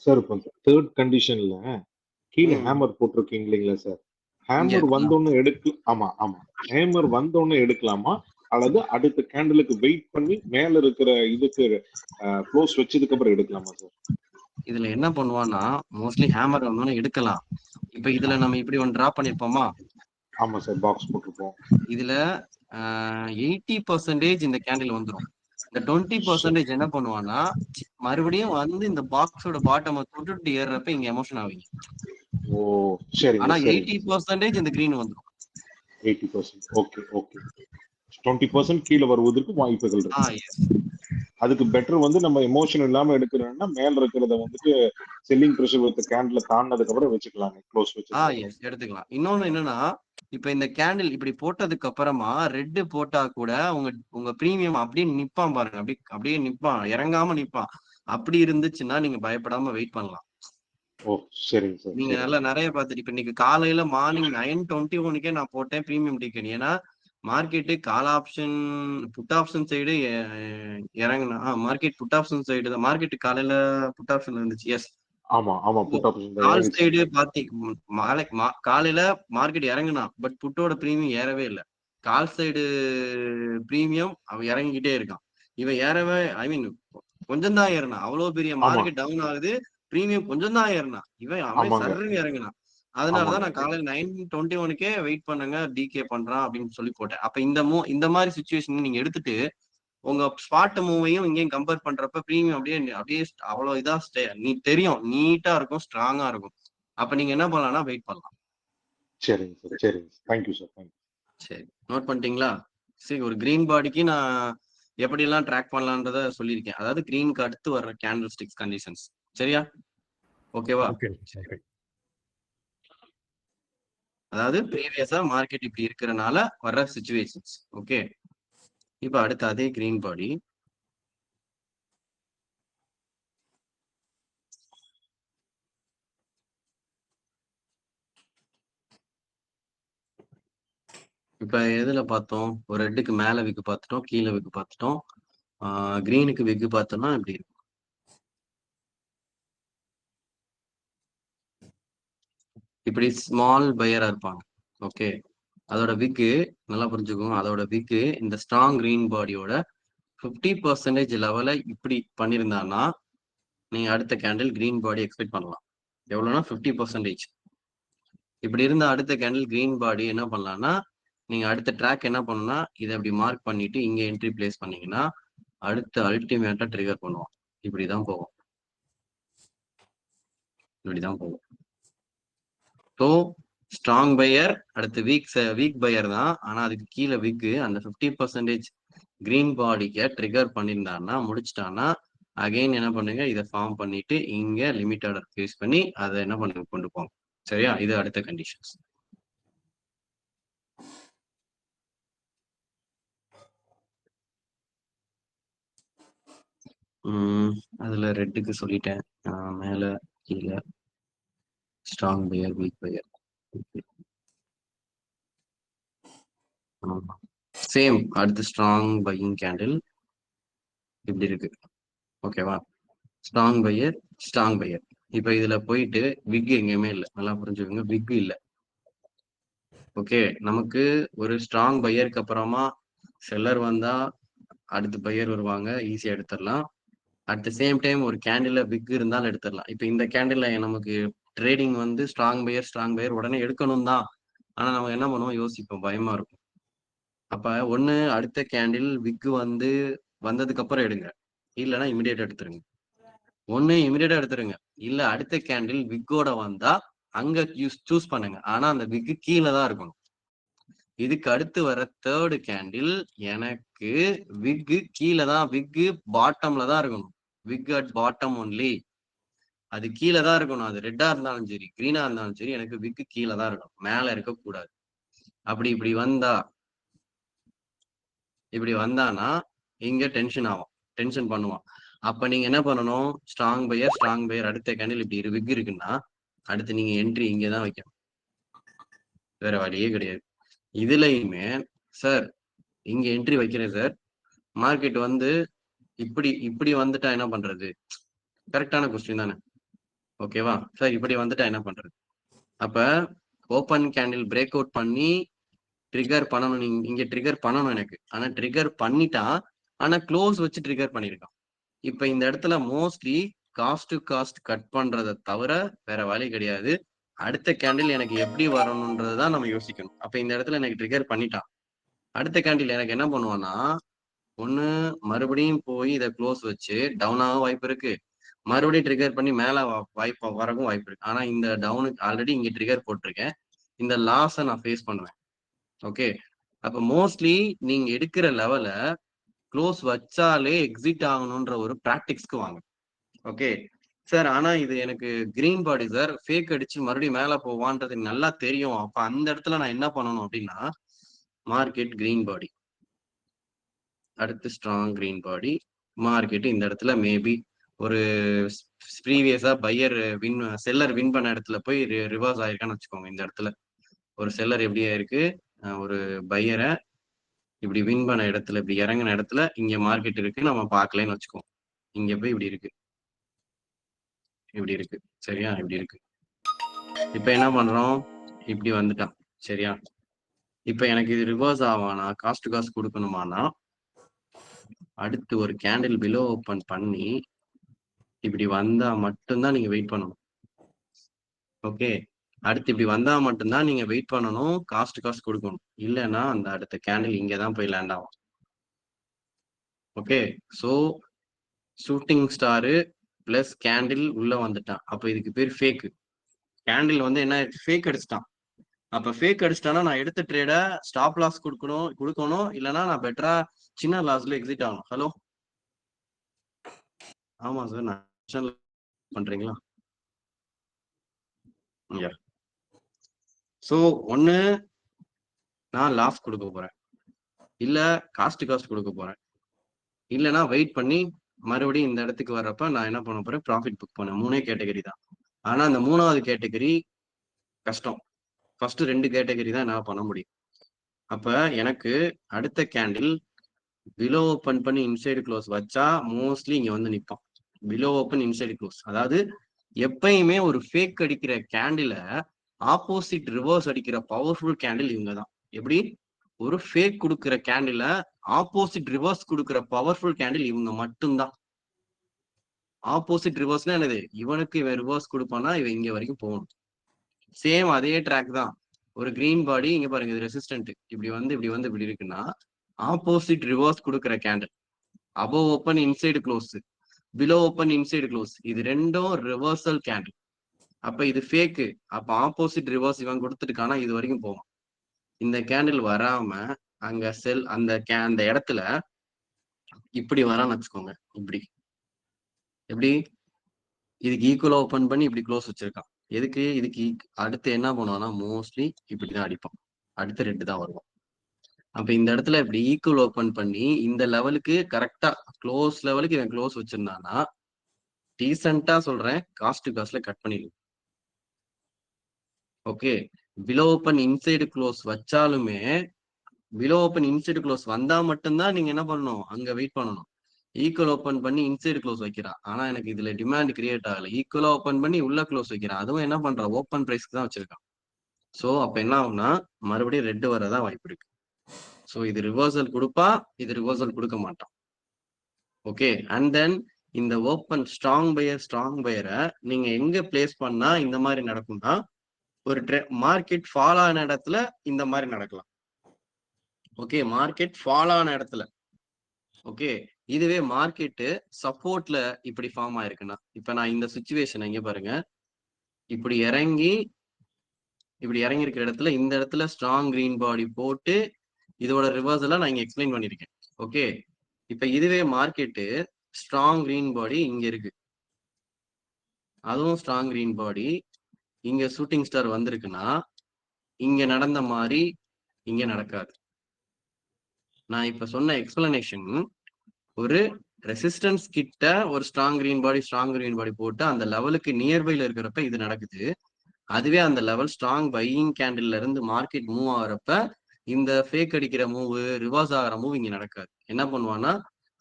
சார் இப்போ தேர்ட் கண்டிஷன்ல கீழே ஹேமர் போட்டிருக்கீங்க இல்லைங்களா சார்? ஹேமர் வந்தோன்னு ஆமா ஆமா, ஹேமர் வந்தோன்னு எடுக்கலாமா, அல்லது அடுத்த கேண்டிலுக்கு வெயிட் பண்ணி மேல இருக்கிற இதுக்கு க்ளோஸ் வச்சதுக்கு அப்புறம் எடுக்கலாமா சார்? இதுல என்ன பண்ணுவான்னா மோஸ்ட்லி ஹேமர் வந்தோன்னு எடுக்கலாம். இப்ப இதுல நம்ம இப்படி ஒன்று டிரா பண்ணிருப்போமா? ஆமா சார், பாக்ஸ் போட்டிருப்போம். இதுல 80% இந்த கேண்டில் வந்துடும். இந்த 20% என்ன பண்ணுவான்னா மறுபடியும் வந்து இந்த பாக்ஸோட பாட்டமை தொட்டுட்டு ஏறுறப்ப இங்க எமோஷன் ஆவீங்க. ஓ சரிங்க ஆனா சரிங்க 80% இந்த கிரீன் வந்துடும். 80%. Okay okay. 20% கீழே வருவதற்கு வாய்ப்புகள் இருக்கு. எஸ். அதுக்கு பெட்டர் வந்து நம்ம எமோஷன் இல்லாம எடுக்கிறோம்னா மேல இருக்கிறத வந்துட்டு செல்லிங் ப்ரெஷர் வித் கேண்டில் தாண்டதுக்கு அப்புறம் வச்சுக்கலாங்க, க்ளோஸ் வச்சுக்கலாம். எஸ் எடுத்துக்கலாம். இன்னொன்னு என்னன்னா, இப்ப இந்த கேண்டில் இப்படி போட்டதுக்கு அப்புறமா ரெட் போட்டா கூட உங்க பிரீமியம் அப்படியே நிப்பான் பாருங்க, அப்படியே நிப்பான், இறங்காம நிப்பான். அப்படி இருந்துச்சுன்னா நீங்க பயப்படாம வெயிட் பண்ணலாம். ஓ சரிங்க சார். நீங்க நல்லா நிறைய பார்த்துட்டு இப்ப இன்னைக்கு காலையில மார்னிங் 9:21 நான் போட்டேன் பிரீமியம் டிக்கெட். ஏன்னா market call option put option side இறங்குனா மார்க்கெட் புட் ஆப்ஷன் சைடு தான். மார்க்கெட் காலையில புட் ஆப்ஷன் இருந்துச்சு. எஸ் ஆமா ஆமா புட் ஆப்ஷன் கால் சைடு காலையில மார்க்கெட் இறங்குனா பட் புட்டோட பிரீமியம் ஏறவே இல்லை. கால் சைடு பிரீமியம் அவன் இறங்கிக்கிட்டே இருக்கான். இவன் ஏறவே ஐ மீன் கொஞ்சம் தான் ஏறினா, அவ்வளவு பெரிய மார்க்கெட் டவுன் ஆகுது, பிரீமியம் கொஞ்சம் தான் ஏறினா, அவன் சர்ன்னு இறங்கினான். அதனாலதான் நான் காலையில 9:21 வெயிட் பண்ணுங்க, டிகே பண்றான் அப்படின்னு சொல்லி போட்டேன். அப்ப இந்த மாதிரி சுச்சுவேஷன் நீங்க எடுத்துட்டு உங்க ஸ்பாட் மூவையும் இங்கேயும் கம்பேர் பண்றப்ப பிரீமியம் அப்படியே அவ்வளவு இதா தெரியும், நீட்டா இருக்கும், ஸ்ட்ராங்கா இருக்கும். அப்ப நீங்க என்ன பண்ணலாம்னா வெயிட் பண்ணலாம். சரிங்க சார் சரிங்க. Thank you sir. தேங்க்யூ. சரி நோட் பண்ணிட்டீங்களா? சரி, ஒரு கிரீன் பாடிக்கு நான் எப்படி எல்லாம் ட்ராக் பண்ணலான்றத சொல்லியிருக்கேன். அதாவது கிரீனுக்கு அடுத்து வர்ற கேண்டில் ஸ்டிக்ஸ் கண்டிஷன்ஸ். சரியா? ஓகேவா? அதாவது ப்ரீவியஸா மார்க்கெட் இப்படி இருக்கிறனால வர்ற சிச்சுவேஷன்ஸ். ஓகே, இப்ப அடுத்து அதே கிரீன் பாடி இப்ப எதுல பார்த்தோம்? ஒரு ரெட்டுக்கு மேல விக்கு பார்த்துட்டோம், கீழே விக்கு பார்த்துட்டோம். கிரீனுக்கு விக்கு பார்த்தோம்னா இப்படி இருக்கும். இப்படி ஸ்மால் பையரா இருப்பாங்க. ஓகே, அதோட விக்கு நல்லா புரிஞ்சுக்கோங்க. அதோட விக்கு இந்த ஸ்ட்ராங் கிரீன் பாடியோட 50% லெவல இப்படி பண்ணியிருந்தான்னா நீங்க அடுத்த கேண்டில் கிரீன் பாடி எக்ஸ்பெக்ட் பண்ணலாம். எவ்வளவுனா 50%. இப்படி இருந்த அடுத்த கேண்டில் கிரீன் பாடி என்ன பண்ணலாம்னா நீங்க அடுத்த ட்ராக் என்ன பண்ணணும்னா இதை அப்படி மார்க் பண்ணிட்டு இங்க என்ட்ரி பிளேஸ் பண்ணீங்கன்னா அடுத்த அல்டிமேட்டா ட்ரிகர் பண்ணுவோம். இப்படிதான் போகும், இப்படிதான் போகும். ஸோ ஸ்ட்ராங் பையர் அடுத்து வீக் பையர் தான். ஆனா அதுக்கு கீழே வீக்கு அந்த 50% கிரீன் பாடிக்கு ட்ரிகர் பண்ணியிருந்தான்னா முடிச்சிட்டான்னா அகைன் என்ன பண்ணுங்க, இதை ஃபார்ம் பண்ணிட்டு இங்க லிமிட் ஆர்டர் பேஸ் பண்ணி அதை என்ன பண்ணுங்க கொண்டு போங்க. சரியா? இது அடுத்த கண்டிஷன்ஸ். அதுல ரெட்டுக்கு சொல்லிட்டேன், மேல கீழே strong buyer weak buyer. Same அடுத்து ஸ்ட்ராங் பையிங் கேண்டில் இப்படி இருக்கு. ஓகேவா? Strong buyer strong buyer. இப்ப இதுல போயிட்டு விக் எங்கேயுமே இல்லை, நல்லா புரிஞ்சுக்கோங்க, விக் இல்லை. ஓகே, நமக்கு ஒரு ஸ்ட்ராங் பையருக்கு அப்புறமா செல்லர் வந்தா அடுத்து பையர் வருவாங்க, ஈஸியா எடுத்துடலாம். அட் த சேம் டைம் ஒரு கேண்டில்ல விக் இருந்தாலும் எடுத்துடலாம். இப்ப இந்த கேண்டில்ல நமக்கு ட்ரேடிங் வந்து ஸ்ட்ராங் பையர் உடனே எடுக்கணும் தான். ஆனா நம்ம என்ன பண்ணுவோம், யோசிப்போம், பயமா இருக்கும். அப்ப ஒண்ணு அடுத்த கேண்டில் விக் வந்ததுக்கு அப்புறம் எடுங்க, இல்லைன்னா இமிடியேட்டா எடுத்துருங்க. ஒண்ணு இமிடியேட்டா எடுத்துருங்க, இல்ல அடுத்த கேண்டில் விக்கோட வந்தா அங்க சூஸ் பண்ணுங்க. ஆனா அந்த விக்கு கீழே தான் இருக்கணும். இதுக்கு அடுத்து வர தேர்டு கேண்டில் எனக்கு விக்கு கீழே தான், விக்கு பாட்டம்ல தான் இருக்கணும். விக் அட் பாட்டம் ஒன்லி, அது கீழே தான் இருக்கணும். அது ரெட்டா இருந்தாலும் சரி கிரீனா இருந்தாலும் சரி எனக்கு விக்கு கீழே தான் இருக்கணும், மேல இருக்கக்கூடாது. அப்படி இப்படி வந்தானா இங்க டென்ஷன் ஆகும், டென்ஷன் பண்ணுவான். அப்ப நீங்க என்ன பண்ணணும், ஸ்ட்ராங் பையர் அடுத்த கேண்டில் இப்படி விக் இருக்குன்னா அடுத்து நீங்க என்ட்ரி இங்கதான் வைக்கணும், வேற வழியே கிடையாது. இதுலயுமே சார் இங்க என்ட்ரி வைக்கிறேன் சார், மார்க்கெட் இப்படி வந்துட்டா என்ன பண்றது? கரெக்டான கொஸ்டின் தானே? ஓகேவா சார்? இப்படி வந்துட்டா என்ன பண்றது? அப்ப ஓப்பன் கேண்டில் பிரேக் அவுட் பண்ணி ட்ரிகர் பண்ணணும், நீங்க இங்க ட்ரிகர் பண்ணணும் எனக்கு. ஆனா ட்ரிகர் பண்ணிட்டா, ஆனா க்ளோஸ் வச்சு ட்ரிகர் பண்ணிருக்கான். இப்ப இந்த இடத்துல mostly cost to cost cut பண்றதை தவிர வேற வழி கிடையாது. அடுத்த கேண்டில் எனக்கு எப்படி வரணும்ன்றதுதான் நம்ம யோசிக்கணும். அப்ப இந்த இடத்துல எனக்கு ட்ரிகர் பண்ணிட்டான், அடுத்த கேண்டில் எனக்கு என்ன பண்ணுவான்னா ஒண்ணு மறுபடியும் போய் இதை க்ளோஸ் வச்சு டவுன் ஆக வாய்ப்பு இருக்கு, மறுபடியும் ட்ரிகர் பண்ணி மேல வாய்ப்பு வரவும் வாய்ப்பு இருக்கு. ஆனா இந்த டவுனுக்கு ஆல்ரெடி இங்க ட்ரிகர் போட்டிருக்கேன், இந்த லாஸை நான் ஃபேஸ் பண்ணுவேன். ஓகே, அப்ப மோஸ்ட்லி நீங்க எடுக்கிற லெவல க்ளோஸ் வச்சாலே எக்ஸிட் ஆகணும்ன்ற ஒரு ப்ராக்டிக்ஸ்க்கு வாங்க. ஓகே சார், ஆனா இது எனக்கு கிரீன் பாடி சார், ஃபேக் அடிச்சு மறுபடியும் மேல போவான்றது நல்லா தெரியும். அப்ப அந்த இடத்துல நான் என்ன பண்ணணும் அப்படின்னா, மார்க்கெட் கிரீன் பாடி, அடுத்து ஸ்ட்ராங் கிரீன் பாடி, மார்க்கெட் இந்த இடத்துல மேபி ஒரு ப்ரீவியஸா பையர் செல்லர் வின் பண்ண இடத்துல போய் ரிவர்ஸ் ஆயிருக்கான்னு வச்சுக்கோங்க. இந்த இடத்துல ஒரு செல்லர் எப்படி ஆயிருக்கு, ஒரு பையரை இப்படி வின் பண்ண இடத்துல இப்படி இறங்கின இடத்துல இங்க மார்க்கெட் இருக்கு, நம்ம பார்க்கலன்னு வச்சுக்கோங்க. இங்க போய் இப்படி இருக்கு, இப்படி இருக்கு, சரியா, இப்படி இருக்கு. இப்ப என்ன பண்றோம், இப்படி வந்துட்டான், சரியா. இப்ப எனக்கு இது ரிவர்ஸ் ஆவானா, காஸ்ட் காஸ்ட் கொடுக்கணுமானா, அடுத்து ஒரு கேண்டில் பிலோ ஓப்பன் பண்ணி இப்படி வந்தா மட்டும்தான் நீங்க வெயிட் பண்ணணும். ஓகே, அடுத்து இப்படி வந்தா மட்டும்தான் நீங்க வெயிட் பண்ணணும், காஸ்ட் கொடுக்கணும். இல்லைன்னா அந்த அடுத்த கேண்டில் இங்கதான் போய் லேண்ட் ஆகும். Okay, so shooting star plus candle உள்ள வந்துட்டான். அப்ப இதுக்கு பேர் ஃபேக்கு. கேண்டில் வந்து என்ன ஃபேக் அடிச்சிட்டான். அப்ப ஃபேக் அடிச்சிட்டானா நான் எடுத்த ட்ரேட ஸ்டாப் லாஸ் கொடுக்கணும், இல்லைன்னா நான் பெட்டரா சின்ன லாஸ்ல எக்ஸிட் ஆகணும். ஹலோ, ஆமா சார், நான் பண்றீங்களா? ஸோ ஒண்ணு நான் லாஸ் கொடுக்க போறேன், இல்ல காஸ்ட் கொடுக்க போறேன், இல்லைன்னா வெயிட் பண்ணி மறுபடியும் இந்த இடத்துக்கு வர்றப்ப நான் என்ன பண்ண போறேன், ப்ராஃபிட் புக் பண்ணேன். 3 கேட்டகரி தான். ஆனா அந்த 3வது கேட்டகரி கஷ்டம். ஃபர்ஸ்ட் 2 கேட்டகரி தான் என்னால பண்ண முடியும். அப்ப எனக்கு அடுத்த கேண்டில் பிலோ ஓப்பன் பண்ணி இன்சைடு க்ளோஸ் வச்சா மோஸ்ட்லி இங்க வந்து நிற்பான். பிலோ ஓப்பன் இன்சைடு க்ளோஸ், அதாவது எப்பயுமே ஒரு ஃபேக் அடிக்கிற கேண்டில ஆப்போசிட் ரிவர்ஸ் அடிக்கிற பவர்ஃபுல் கேண்டில் இவங்க தான். எப்படி ஒரு ஃபேக் கொடுக்குற கேண்டில ஆப்போசிட் ரிவர்ஸ் கொடுக்குற பவர்ஃபுல் கேண்டில் இவங்க மட்டும்தான். ஆப்போசிட் ரிவர்ஸ்னா என்னது, இவனுக்கு இவன் ரிவர்ஸ் கொடுப்பானா இவன் இங்க வரைக்கும் போகணும். சேம் அதே ட்ராக் தான். ஒரு கிரீன் பாடி இங்க பாருங்க, இது ரெசிஸ்டன்ட், இப்படி வந்து இப்படி இருக்குன்னா ஆப்போசிட் ரிவர்ஸ் கொடுக்குற candle, above open inside close, below open inside close, இது ரெண்டும் ரிவர்சல் கேண்டில். அப்ப இது ஃபேக்கு. அப்ப ஆப்போசிட் ரிவர்ஸ் இவன் கொடுத்துருக்கானா இது வரைக்கும் போவான். இந்த கேண்டில் வராம அங்க அந்த இடத்துல இப்படி வரான்னு வச்சுக்கோங்க. இப்படி எப்படி இதுக்கு ஈக்குவலா ஓப்பன் பண்ணி இப்படி க்ளோஸ் வச்சிருக்கான். எதுக்கு, இதுக்கு அடுத்து என்ன பண்ணுவான்னா மோஸ்ட்லி இப்படிதான் அடிப்பான். அடுத்து 2 தான் வருவான். அப்ப இந்த இடத்துல இப்படி ஈக்குவல் ஓப்பன் பண்ணி இந்த லெவலுக்கு கரெக்டா க்ளோஸ் லெவலுக்கு இவன் க்ளோஸ் வச்சிருந்தானா டீசெண்டா சொல்றேன், காஸ்ட்ல கட் பண்ணிடு. Okay, below open inside close வச்சாலுமே பிலோ ஓப்பன் இன்சைடு க்ளோஸ் வந்தா மட்டும்தான் நீங்க என்ன பண்ணணும், அங்க வெயிட் பண்ணணும். ஈக்குவல் ஓப்பன் பண்ணி இன்சைடு க்ளோஸ் வைக்கிறான், ஆனா எனக்கு இதுல டிமாண்ட் கிரியேட் ஆகல. ஈக்குவலா ஓப்பன் பண்ணி உள்ள க்ளோஸ் வைக்கிறான், அதுவும் என்ன பண்றான், ஓப்பன் பிரைஸ்க்கு தான் வச்சிருக்கான். ஸோ அப்ப என்ன ஆகும்னா மறுபடியும் ரெட் வரதான் வாய்ப்பு இருக்கு. ஸோ இது ரிவர்சல் கொடுப்பா, இது ரிவர்சல் கொடுக்க மாட்டான். ஓகே, அண்ட் தென் இந்த ஓப்பன் ஸ்ட்ராங் பையரை நீங்க எங்க பிளேஸ் பண்ணா இந்த மாதிரி நடக்கும்னா, ஒரு மார்க்கெட் ஃபால் ஆன இடத்துல இந்த மாதிரி நடக்கலாம். ஓகே, மார்க்கெட் ஃபால் ஆன இடத்துல. ஓகே, இதுவே மார்க்கெட்டு சப்போர்ட்ல இப்படி ஃபார்ம் ஆயிருக்குன்னா, இப்ப நான் இந்த சுச்சுவேஷன் இங்க பாருங்க, இப்படி இறங்கி இருக்கிற இடத்துல இந்த இடத்துல ஸ்ட்ராங் கிரீன் பாடி போட்டு இதோட ரிவர்சலா நான் இங்க எக்ஸ்பிளைன் பண்ணிருக்கேன். ஓகே, இப்ப இதுவே மார்க்கெட்டு ஸ்ட்ராங் கிரீன் பாடி இங்க இருக்கு, அதுவும் ஸ்ட்ராங் கிரீன் பாடி இங்க ஷூட்டிங் ஸ்டார் வந்திருக்குன்னா இங்க நடந்த மாதிரி இங்க நடக்காது. நான் இப்ப சொன்ன எக்ஸ்பிளனேஷன் ஒரு ரெசிஸ்டன்ஸ் கிட்ட ஒரு ஸ்ட்ராங் கிரீன் பாடி போட்டு அந்த லெவலுக்கு நியர்பைல இருக்கிறப்ப இது நடக்குது. அதுவே அந்த லெவல் ஸ்ட்ராங் பையிங் கேண்டில்ல இருந்து மார்க்கெட் மூவ் ஆகிறப்ப இந்த ஃபேக் அடிக்கிற மூவ், ரிவர்ஸ் ஆகிற மூவ் இங்க நடக்காது. என்ன பண்ணுவான்னா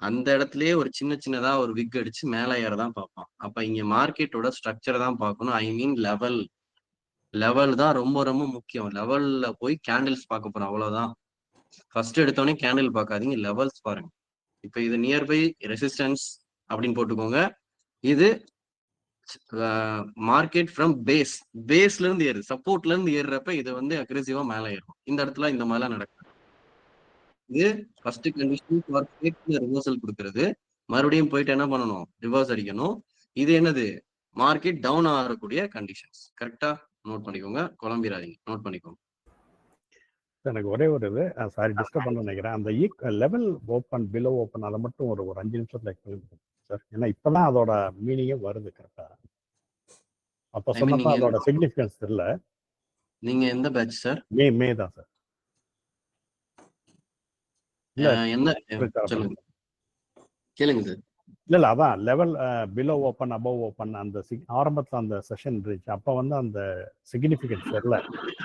அந்த இடத்துலயே ஒரு சின்னதா ஒரு விக் அடிச்சு மேலே ஏறதான் பார்ப்பான். அப்ப இங்க மார்க்கெட்டோட ஸ்ட்ரக்சரை தான் பார்க்கணும். ஐ மீன் லெவல் தான் ரொம்ப ரொம்ப முக்கியம். லெவல்ல போய் கேண்டில்ஸ் பார்க்க போறோம், அவ்வளவுதான். ஃபர்ஸ்ட் எடுத்தோடனே கேண்டில் பார்க்காதீங்க, லெவல்ஸ் பாருங்க. இப்ப இது நியர்பை ரெசிஸ்டன்ஸ் அப்படின்னு போட்டுக்கோங்க. இது மார்க்கெட் ஃப்ரம் பேஸ்ல இருந்து ஏறுது, சப்போர்ட்ல இருந்து ஏறுறப்ப இது வந்து அக்ரெசிவா மேல ஏறும். இந்த இடத்துல இந்த மாதிரிலாம் நடக்கும். இது ஃபர்ஸ்ட் கண்டிஷன் ஃபார் ரிவர்சல் கொடுக்கறது, மறுபடியும் போயிட்டு என்ன பண்ணணும், ரிவர்ஸ் அடிக்கணும். இது என்னது, மார்க்கெட் டவுன் ஆகக்கூடிய கண்டிஷன்ஸ். கரெக்டா நோட் பண்ணிக்கோங்க, குழம்பிடாதீங்க, நோட் பண்ணிக்கோங்க. எனக்கு ஒரே ஒரு இது, சாரி டிஸ்டர்ப் பண்ண நினைக்கிறேன், அந்த லெவல் ஓப்பன் பிலோ ஓப்பன் அதை மட்டும் ஒரு 5 நிமிஷத்துல எக்ஸ்பிளைன் பண்ணுங்க சார். ஏன்னா இப்பதான் அதோட மீனிங்கே வருது கரெக்டா. அப்ப சொன்னப்ப அதோட சிக்னிஃபிகன்ஸ் தெரியல. நீங்க எந்த பேட்ச் சார்? மே தான் சார். இல்ல என்ன சொல்லுங்க, கேளுங்க சார். இல்ல அதான் level below open above open அந்த ஆரம்பத்துல அந்த செஷன் இருந்துச்சு, அப்ப வந்து அந்த சிக்னிஃபிகன்ஸ் தெரியல.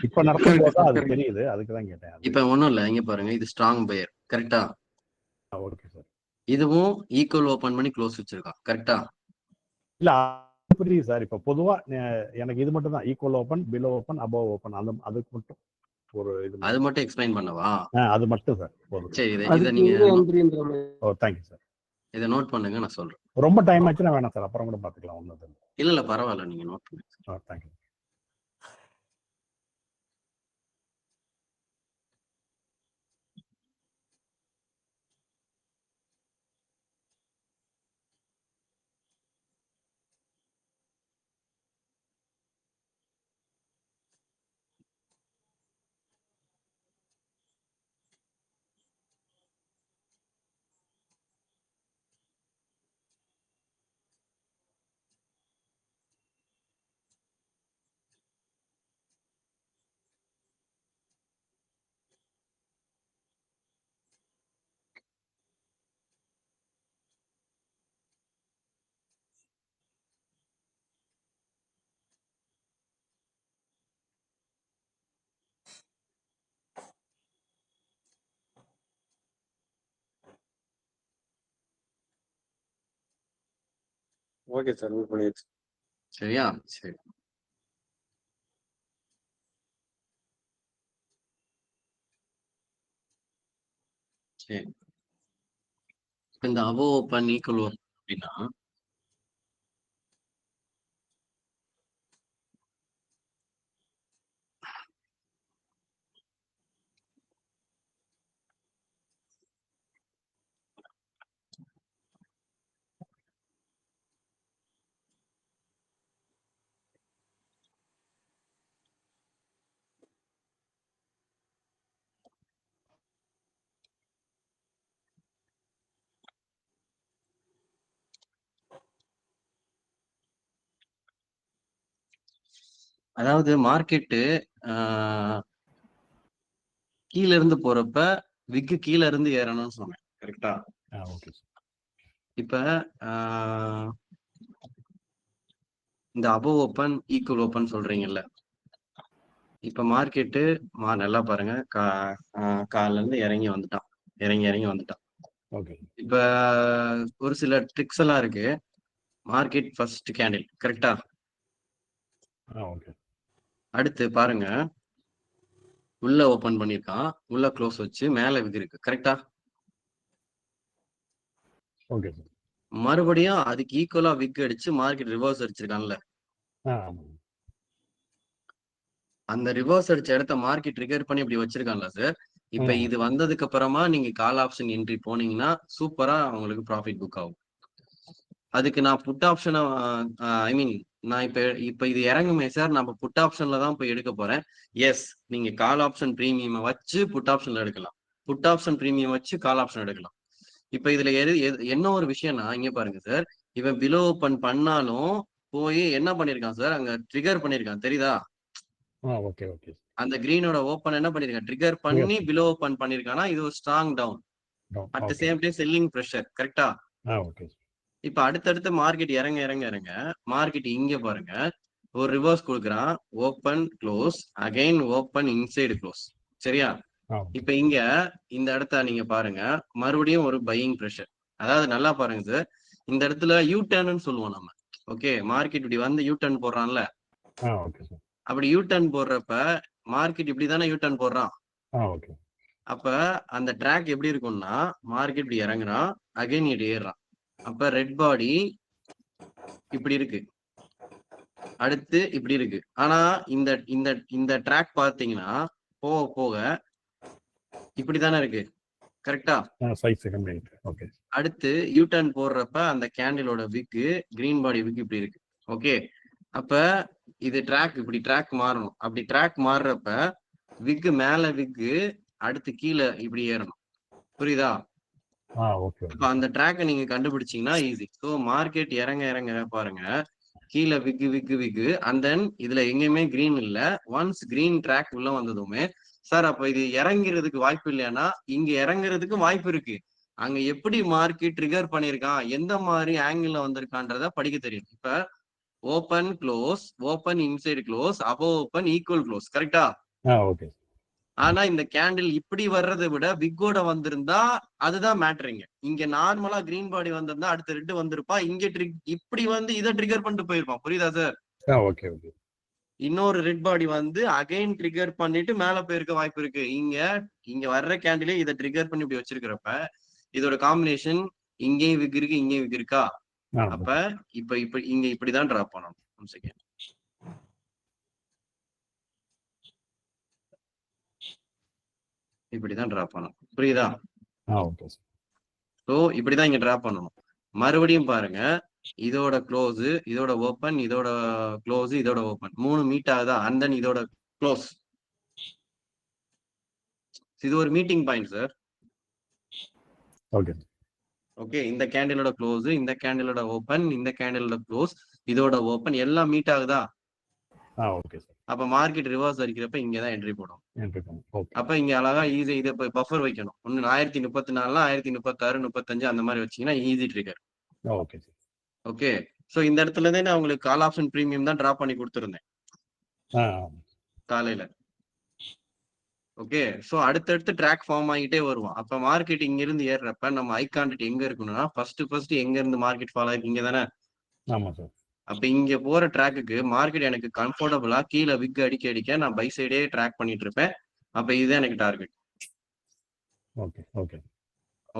இப்ப நடக்கும் போது அது தெரியுது, அதுக்கு தான் கேட்டேன். இப்ப ஒண்ணும் இல்ல, இங்க பாருங்க, இது ஸ்ட்ராங் பையர் கரெக்டா. Okay sir. இதுவும் ஈக்குவல் ஓபன் பண்ணி க்ளோஸ் வச்சிருக்கான் கரெக்டா. இல்ல புரியுது சார். இப்ப பொதுவா எனக்கு இது மட்டும் தான், equal open below open above open, அந்த அதுக்கு மட்டும் ஒரு இது, அது மட்டும் எக்ஸ்பிளைன் பண்ணவா? அது மட்டும் சார் போதும். சரி, இதை நீங்க தேங்க்யூ சார். இதை நோட் பண்ணுங்க, நான் சொல்றேன். ரொம்ப டைம் ஆச்சுன்னா வேணாம் சார், அப்புறம் கூட பாத்துக்கலாம், ஒன்றும் இல்ல பரவாயில்ல, நீங்க நோட் பண்ணுங்க. தேங்க்யூ. ஓகே சார், நோட் பண்ணியாச்சு. சரியா, சரி. சரி, இந்த அபோவ் ஓப்பன் ஈக்குவல் ஓப்பன் அப்படின்னா அதாவது மார்க்கெட்டு கீழ இருந்து போறப்ப விக்கு கீழ இருந்து ஏறணும்னு சொன்னேன் கரெக்டா. இப்ப இந்த அபோவ் ஓப்பன் ஈக்குவல் ஓப்பன் சொல்றீங்கல்ல, இப்ப மார்க்கெட்டு நல்லா பாருங்க, கால்ல இருந்து இறங்கி வந்துட்டான். இப்ப ஒரு சில ட்ரிக்ஸ் எல்லாம் இருக்கு. மார்க்கெட் ஃபர்ஸ்ட் கேண்டில் கரெக்டா. அடுத்து பாருங்க, உள்ள ஓபன் பண்ணிருக்கான், உள்ள க்ளோஸ் வச்சு மேல விக் இருக்கு கரெக்டா. மறுபடியும் அதுக்கு ஈக்குவலா விக் அடிச்சு மார்க்கெட் ரிவர்ஸ் அடிச்சிருக்கான்ல, அந்த ரிவர்ஸ் அடிச்ச இடத்த மார்க்கெட் ட்ரிகர் பண்ணி இப்படி வச்சிருக்கான்ல சார். இப்ப இது வந்ததுக்கு அப்புறமா நீங்க கால் ஆப்ஷன் என்ட்ரி போனீங்கன்னா சூப்பரா உங்களுக்கு ப்ராஃபிட் புக் ஆகும். அதுக்கு நான் புட் ஆப்ஷனை ஐ மீன் நான் இப்ப இது இறங்குமே சார், நம்ம புட் ஆப்ஷன்ல தான் போய் எடுக்க போறேன். எஸ், நீங்க கால் ஆப்ஷன் பிரீமியம் வச்சு புட் ஆப்ஷன்ல எடுக்கலாம், புட் ஆப்ஷன் பிரீமியம் வச்சு கால் ஆப்ஷன் எடுக்கலாம். இப்ப இதுல என்ன ஒரு விஷயம்னா, இங்க பாருங்க சார், இவன் பிலோ ஓப்பன் பண்ணாலும் போய் என்ன பண்ணிருக்கான் சார், அங்க ட்ரிகர் பண்ணிருக்கான் தெரியுதா. அந்த கிரீனோட ஓப்பன் என்ன பண்ணிருக்கான், ட்ரிகர் பண்ணி பிலோ ஓப்பன் பண்ணிருக்கானா, இது ஒரு strong down. At the same time selling pressure கரெக்டா. இப்ப அடுத்தடுத்து மார்க்கெட் இறங்க மார்க்கெட் இங்க பாருங்க ஒரு ரிவர்ஸ் கொடுக்குறான், open close again open inside close சரியா. இப்ப இங்க இந்த இடத்த நீங்க பாருங்க, மறுபடியும் ஒரு பையிங் பிரஷர். அதாவது நல்லா பாருங்க சார், இந்த இடத்துல யூ டர்ன் சொல்லுவோம் நம்ம. ஓகே, மார்க்கெட் இப்படி வந்து யூ டர்ன் போடுறான்ல, அப்படி யூ டர்ன் போடுறப்ப மார்க்கெட் இப்படிதானே யூ டர்ன் போடுறான். அப்ப அந்த ட்ராக் எப்படி இருக்கும்னா, மார்க்கெட் இப்படி இறங்குறான், அகைன் இப்படி ஏறுறான். அப்ப ரெட் பாடி இப்படி இருக்கு, அடுத்து இப்படி இருக்கு. ஆனா இந்த இந்த இந்த ட்ராக் பாத்தீங்கன்னா போக போக இப்படித்தானே இருக்கு. கரெக்டா? 5 செகண்ட் மினிட். ஓகே. அடுத்து யூ டர்ன் போடுறப்ப அந்த கேண்டிலோட விக்கு கிரீன் பாடி விக்கு இப்படி இருக்கு. ஓகே, அப்ப இது ட்ராக் இப்படி ட்ராக் மாறணும். அப்படி ட்ராக் மாறுறப்ப விக்கு மேல விக்கு அடுத்து கீழே இப்படி ஏறணும். புரியுதா? ஓகே. அப்ப அந்த ட்ராக்கை நீங்க கண்டுபிடிச்சீங்கன்னா ஈஸி. ஸோ மார்க்கெட் இறங்க இறங்க பாருங்க, கீழே விக்கு விக்கு விக்கு அண்ட் தென் இதுல எங்கேயுமே கிரீன் இல்ல. ஒன்ஸ் கிரீன் ட்ராக் உள்ள வந்ததுமே சார் அப்ப இது இறங்கிறதுக்கு வாய்ப்பு இல்லையானா இங்க இறங்குறதுக்கு வாய்ப்பு இருக்கு. அங்க எப்படி மார்க்கெட் ட்ரிகர் பண்ணிருக்கான், எந்த மாதிரி ஆங்கிள் வந்திருக்கான்றத படிக்க தெரியும். இப்ப open close, open inside close, above open equal close, கரெக்டா? ஓகே. ஆனா இந்த கேண்டில் இப்படி வர்றதை விட பிக்கோட வந்திருந்தா அதுதான் மேட்டரிங்க. இங்க நார்மலா கிரீன் பாடி வந்திருந்தா அடுத்த ரெட் வந்திருப்பா, இங்க இப்படி வந்து இதை ட்ரிகர் பண்ணிட்டு போயிருப்பான். புரியுதா சார்? Okay okay. இன்னொரு ரெட் பாடி வந்து அகைன் ட்ரிகர் பண்ணிட்டு மேல போயிருக்க வாய்ப்பு இருக்கு. இங்க வர்ற கேண்டிலே இதை ட்ரிகர் பண்ணி இப்படி வச்சிருக்கிறப்ப இதோட காம்பினேஷன் இங்கேயும் விக் இருக்கு, இங்கேயும் விக் இருக்கா? அப்ப இப்ப இங்க இப்படிதான் டிராப் பண்ணணும். One second. இப்படிதான் டிராப் பண்ணணும். புரியுதா? ஓகே. ஸோ இப்படிதான் இங்க டிராப் பண்ணணும். மறுபடியும் பாருங்க, இதோட க்ளோஸ், இதோட ஓப்பன், இதோட க்ளோஸ், இதோட ஓப்பன், 3 மீட் ஆகுதா? அண்ட் தென் இதோட க்ளோஸ். இது ஒரு meeting point sir. Okay okay, இந்த கேண்டிலோட க்ளோஸ், இந்த கேண்டிலோட ஓப்பன், இந்த கேண்டிலோட க்ளோஸ், இதோட ஓப்பன் எல்லாம் மீட் ஆகுதா? Okay sir. அப்ப மார்க்கெட் ரிவர்ஸ் அடிக்கிறப்ப இங்கதான் என்ட்ரி போடும். ஓகே. அப்ப இங்க அழகா ஈஸி இதை பஃபர் வைக்கணும். ஒன்னு 1034, 1036, 35 அந்த மாதிரி வச்சீங்கன்னா easy trigger. Okay sir. Okay, so இந்த இடத்துல இருந்து நான் உங்களுக்கு கால் ஆப்ஷன் ப்ரீமியம் தான் டிரா பண்ணி கொடுத்துருந்தேன் காலையில. ஓகே, ஸோ அடுத்தடுத்து ட்ராக் ஃபார்ம் ஆகிட்டே வருவோம். அப்ப மார்க்கெட் இங்க இருந்து ஏறுறப்ப நம்ம ஐ கான்டெக்ட் எங்க இருக்கணும்னா ஃபர்ஸ்ட் எங்க இருந்து மார்க்கெட் ஃபாலோ ஆயிருக்கு இங்க தானே. ஆமா சார். அப்ப இங்க போற ட்ராக்குக்கு மார்க்கெட் எனக்கு கம்ஃபர்டபுளா கீழே விக் அடிக்க நான் பை சைடே ட்ராக் பண்ணிட்டு இருப்பேன். அப்ப இதுதான் எனக்கு டார்கெட். ஓகே ஓகே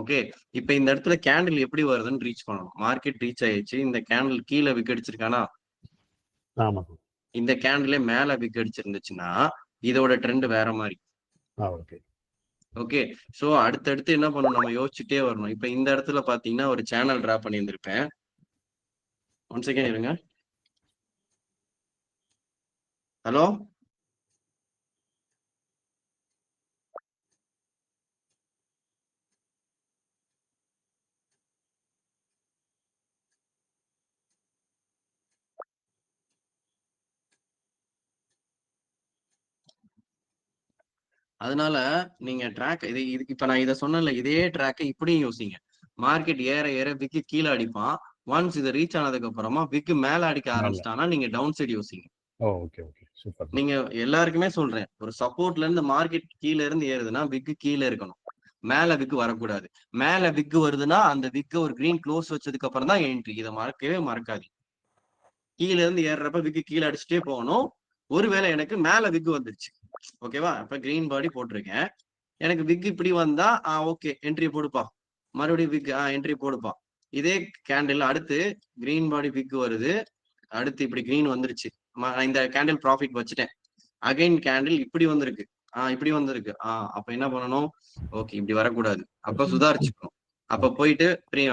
ஓகே, இப்ப இந்த இடத்துல கேண்டில் எப்படி வருதுன்னு ரீச் பண்ணணும். மார்க்கெட் ரீச் ஆயிடுச்சு. இந்த கேண்டில் கீழே விக் அடிச்சிருக்கானா? ஆமா. இந்த கேண்டிலே மேல விக் அடிச்சிருந்துச்சுன்னா இதோட ட்ரெண்ட் வேற மாதிரி. ஓகே ஓகே, ஸோ அடுத்தடுத்து என்ன பண்ணணும், நம்ம யோசிச்சுட்டே வரணும். இப்ப இந்த இடத்துல பாத்தீங்கன்னா ஒரு சேனல் டிரா பண்ணியிருந்திருப்பேன். ஒன் செகண்ட் இருங்க. ஹலோ, அதனால நீங்க ட்ராக் இதுக்கு இப்ப நான் இதை சொன்னல, இதே ட்ராக்கை இப்படியும் யோசிங்க. மார்க்கெட் ஏற ஏற விக்கு கீழே அடிப்பான். ஒன்ஸ் இதை ரீச் ஆனதுக்கு அப்புறமா விக்கு மேல அடிக்க ஆரம்பிச்சிட்டானா நீங்க டவுன் சைடு யோசிங்க. Okay okay super. நீங்க எல்லாருக்குமே சொல்றேன், ஒரு சப்போர்ட்ல இருந்து மார்க்கெட் கீழே இருந்து ஏறுதுன்னா விக்கு கீழே இருக்கணும், மேல விக்கு வரக்கூடாது. மேல விக்கு வருதுன்னா அந்த விக்கு ஒரு கிரீன் க்ளோஸ் வச்சதுக்கு அப்புறம் தான் என்ட்ரி. இதை மறக்காது. கீழே இருந்து ஏறுறப்ப விக்கு கீழே அடிச்சுட்டே போகணும். ஒருவேளை எனக்கு மேல விக்கு வந்துருச்சு, ஓகேவா? இப்ப கிரீன் பாடி போட்டிருக்கேன், எனக்கு விக் இப்படி வந்தா ஓகே என்ட்ரி போடுப்பா, மறுபடியும் விக் என்ட்ரி போடுப்பா. இதே கேண்டில் அடுத்து கிரீன் பாடி விக் வருது, அடுத்து இப்படி கிரீன் வந்துருச்சு, இந்த கேண்டில் ப்ராஃபிட் வச்சுட்டேன். அகைன் கேண்டில் இப்படி வந்திருக்கு, இப்படி வந்திருக்கு. அப்ப என்ன பண்ணணும், ஓகே இப்படி வரக்கூடாது, அப்ப சுதாரிச்சுக்கணும். அப்ப போயிட்டு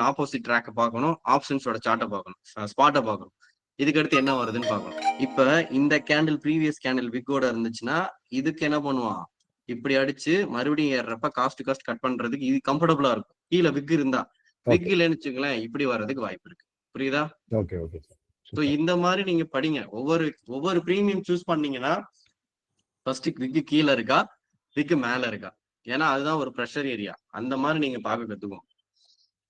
ஆப்போசிட் ட்ராக்கை பார்க்கணும், ஆப்ஷன்ஸோட சார்ட்டை பார்க்கணும், ஸ்பாட்டை பார்க்கணும். இதுக்கு அடுத்து என்ன வருதுன்னு பார்க்கணும். இப்ப இந்த கேண்டில் ப்ரீவியஸ் கேண்டில் விக்கோட இருந்துச்சுன்னா இதுக்கு என்ன பண்ணுவான், இப்படி அடிச்சு மறுபடியும் ஏறுறப்ப காஸ்ட் கட் பண்றதுக்கு இது கம்ஃபர்டபுளா இருக்கும். கீழே விக் இருந்தா, விக் இல்லைன்னு வச்சுங்களேன் இப்படி வர்றதுக்கு வாய்ப்பு இருக்கு. புரியுதா? Okay okay sir. ஸோ இந்த மாதிரி நீங்க படிங்க. ஒவ்வொரு ப்ரீமியம் சூஸ் பண்ணீங்கன்னா ஃபர்ஸ்ட் விக்கு கீழே இருக்கா, விக்கு மேல இருக்கா, ஏன்னா அதுதான் ஒரு ப்ரெஷர் ஏரியா. அந்த மாதிரி நீங்க பார்க்க கத்துக்கணும்.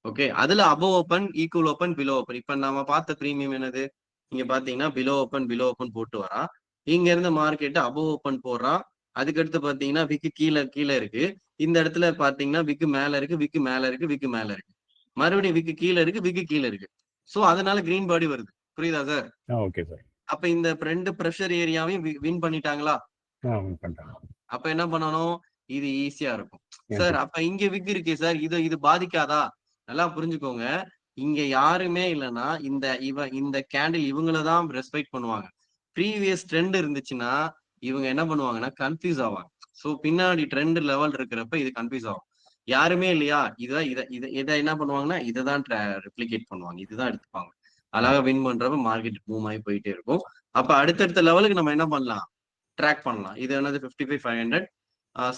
ஓகே, அதுல above open, equal open, below open. இப்ப நம்ம பார்த்த ப்ரீமியம் என்னது, இங்க பாத்தீங்கன்னா பிலோ ஓப்பன் போட்டு வரான். இங்க இருந்து மார்க்கெட் அபவ் ஓப்பன் போடுறான். அதுக்கடுத்து பாத்தீங்கன்னா விக்கு கீழே இருக்கு. இந்த இடத்துல பாத்தீங்கன்னா விக்கு மேல இருக்கு, விக்கு மேல இருக்கு, விக்கு மேல இருக்கு, மறுபடியும் விக்கு கீழே இருக்கு, விக்கு கீழே இருக்கு. சோ அதனால கிரீன் பாடி வருது. புரியுதா சார்? Okay sir. அப்ப இந்த ரெண்டு ப்ரெஷர் ஏரியாவையும் வின் பண்ணிட்டாங்களா? அப்ப என்ன பண்ணணும், இது ஈஸியா இருக்கும் சார். அப்ப இங்க விக் இருக்கு சார், இது பாதிக்காதா? நல்லா புரிஞ்சுக்கோங்க, இங்க யாருமே இல்லைன்னா இந்த கேண்டில் இவங்களதான் ரெஸ்பெக்ட் பண்ணுவாங்க. ப்ரீவியஸ் ட்ரெண்ட் இருந்துச்சுன்னா இவங்க என்ன பண்ணுவாங்கன்னா கன்ஃபியூஸ் ஆவாங்க. ஸோ பின்னாடி ட்ரெண்ட் லெவல் இருக்கிறப்ப இது கன்ஃபியூஸ் ஆகும். யாருமே இல்லையா, இதை என்ன பண்ணுவாங்கன்னா இதை தான் ரெப்ளிகேட் பண்ணுவாங்க, இதுதான் எடுத்துப்பாங்க. அழகா வின் பண்றப்ப மார்க்கெட் மூவ் ஆகி போயிட்டே இருக்கும். அப்ப அடுத்தடுத்த லெவலுக்கு நம்ம என்ன பண்ணலாம், ட்ராக் பண்ணலாம். இது என்னது 55,500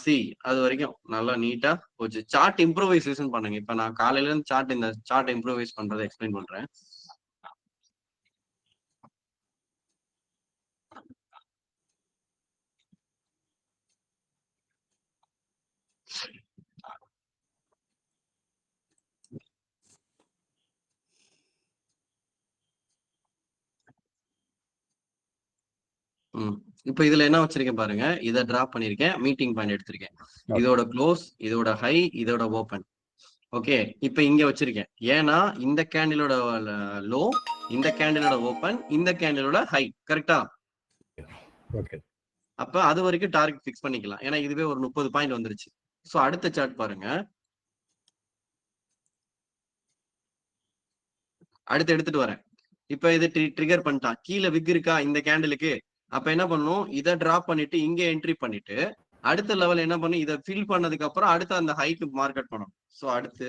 சி, அது வரைக்கும் நல்லா நீட்டா போச்சு. சார்ட் இம்ப்ரோவைசேஷன் பண்ணுங்க. இப்ப நான் காலையில இருந்து இந்த சார்ட் இம்ப்ரோவைஸ் பண்றதை எக்ஸ்பிளைன் பண்றேன். இப்ப இதுல என்ன வச்சிருக்கேன் பாருங்க, இதை டிராப் பண்ணிருக்கேன், மீட்டிங் பாயிண்ட் எடுத்திருக்கேன். இதோட க்ளோஸ், இதோட ஹை, இதோட ஓபன். ஓகே, இப்ப இங்க வச்சிருக்கேன். ஏன்னா இந்த கேண்டிலோட லோ, இந்த கேண்டிலோட ஓபன், இந்த கேண்டிலோட ஹை. கரெக்டா? அப்ப அது வரைக்கும் டார்கெட் பிக்ஸ் பண்ணிக்கலாம். ஏன்னா இதுவே ஒரு 30 பாயிண்ட் வந்துருச்சு. சோ அடுத்த சார்ட் பாருங்க, அடுத்து எடுத்துட்டு வரேன். இப்ப இது ட்ரிகர் பண்ணிட்டான், கீழே விக் இருக்கா இந்த கேண்டிலுக்கு. அப்ப என்ன பண்ணணும், இதை டிராப் பண்ணிட்டு இங்க என்ட்ரி பண்ணிட்டு அடுத்த லெவல் என்ன பண்ணும், இதை ஃபில் பண்ணதுக்கு அப்புறம் அடுத்து அந்த ஹைக்கு மார்க்கெட் பண்ணணும். சோ அடுத்து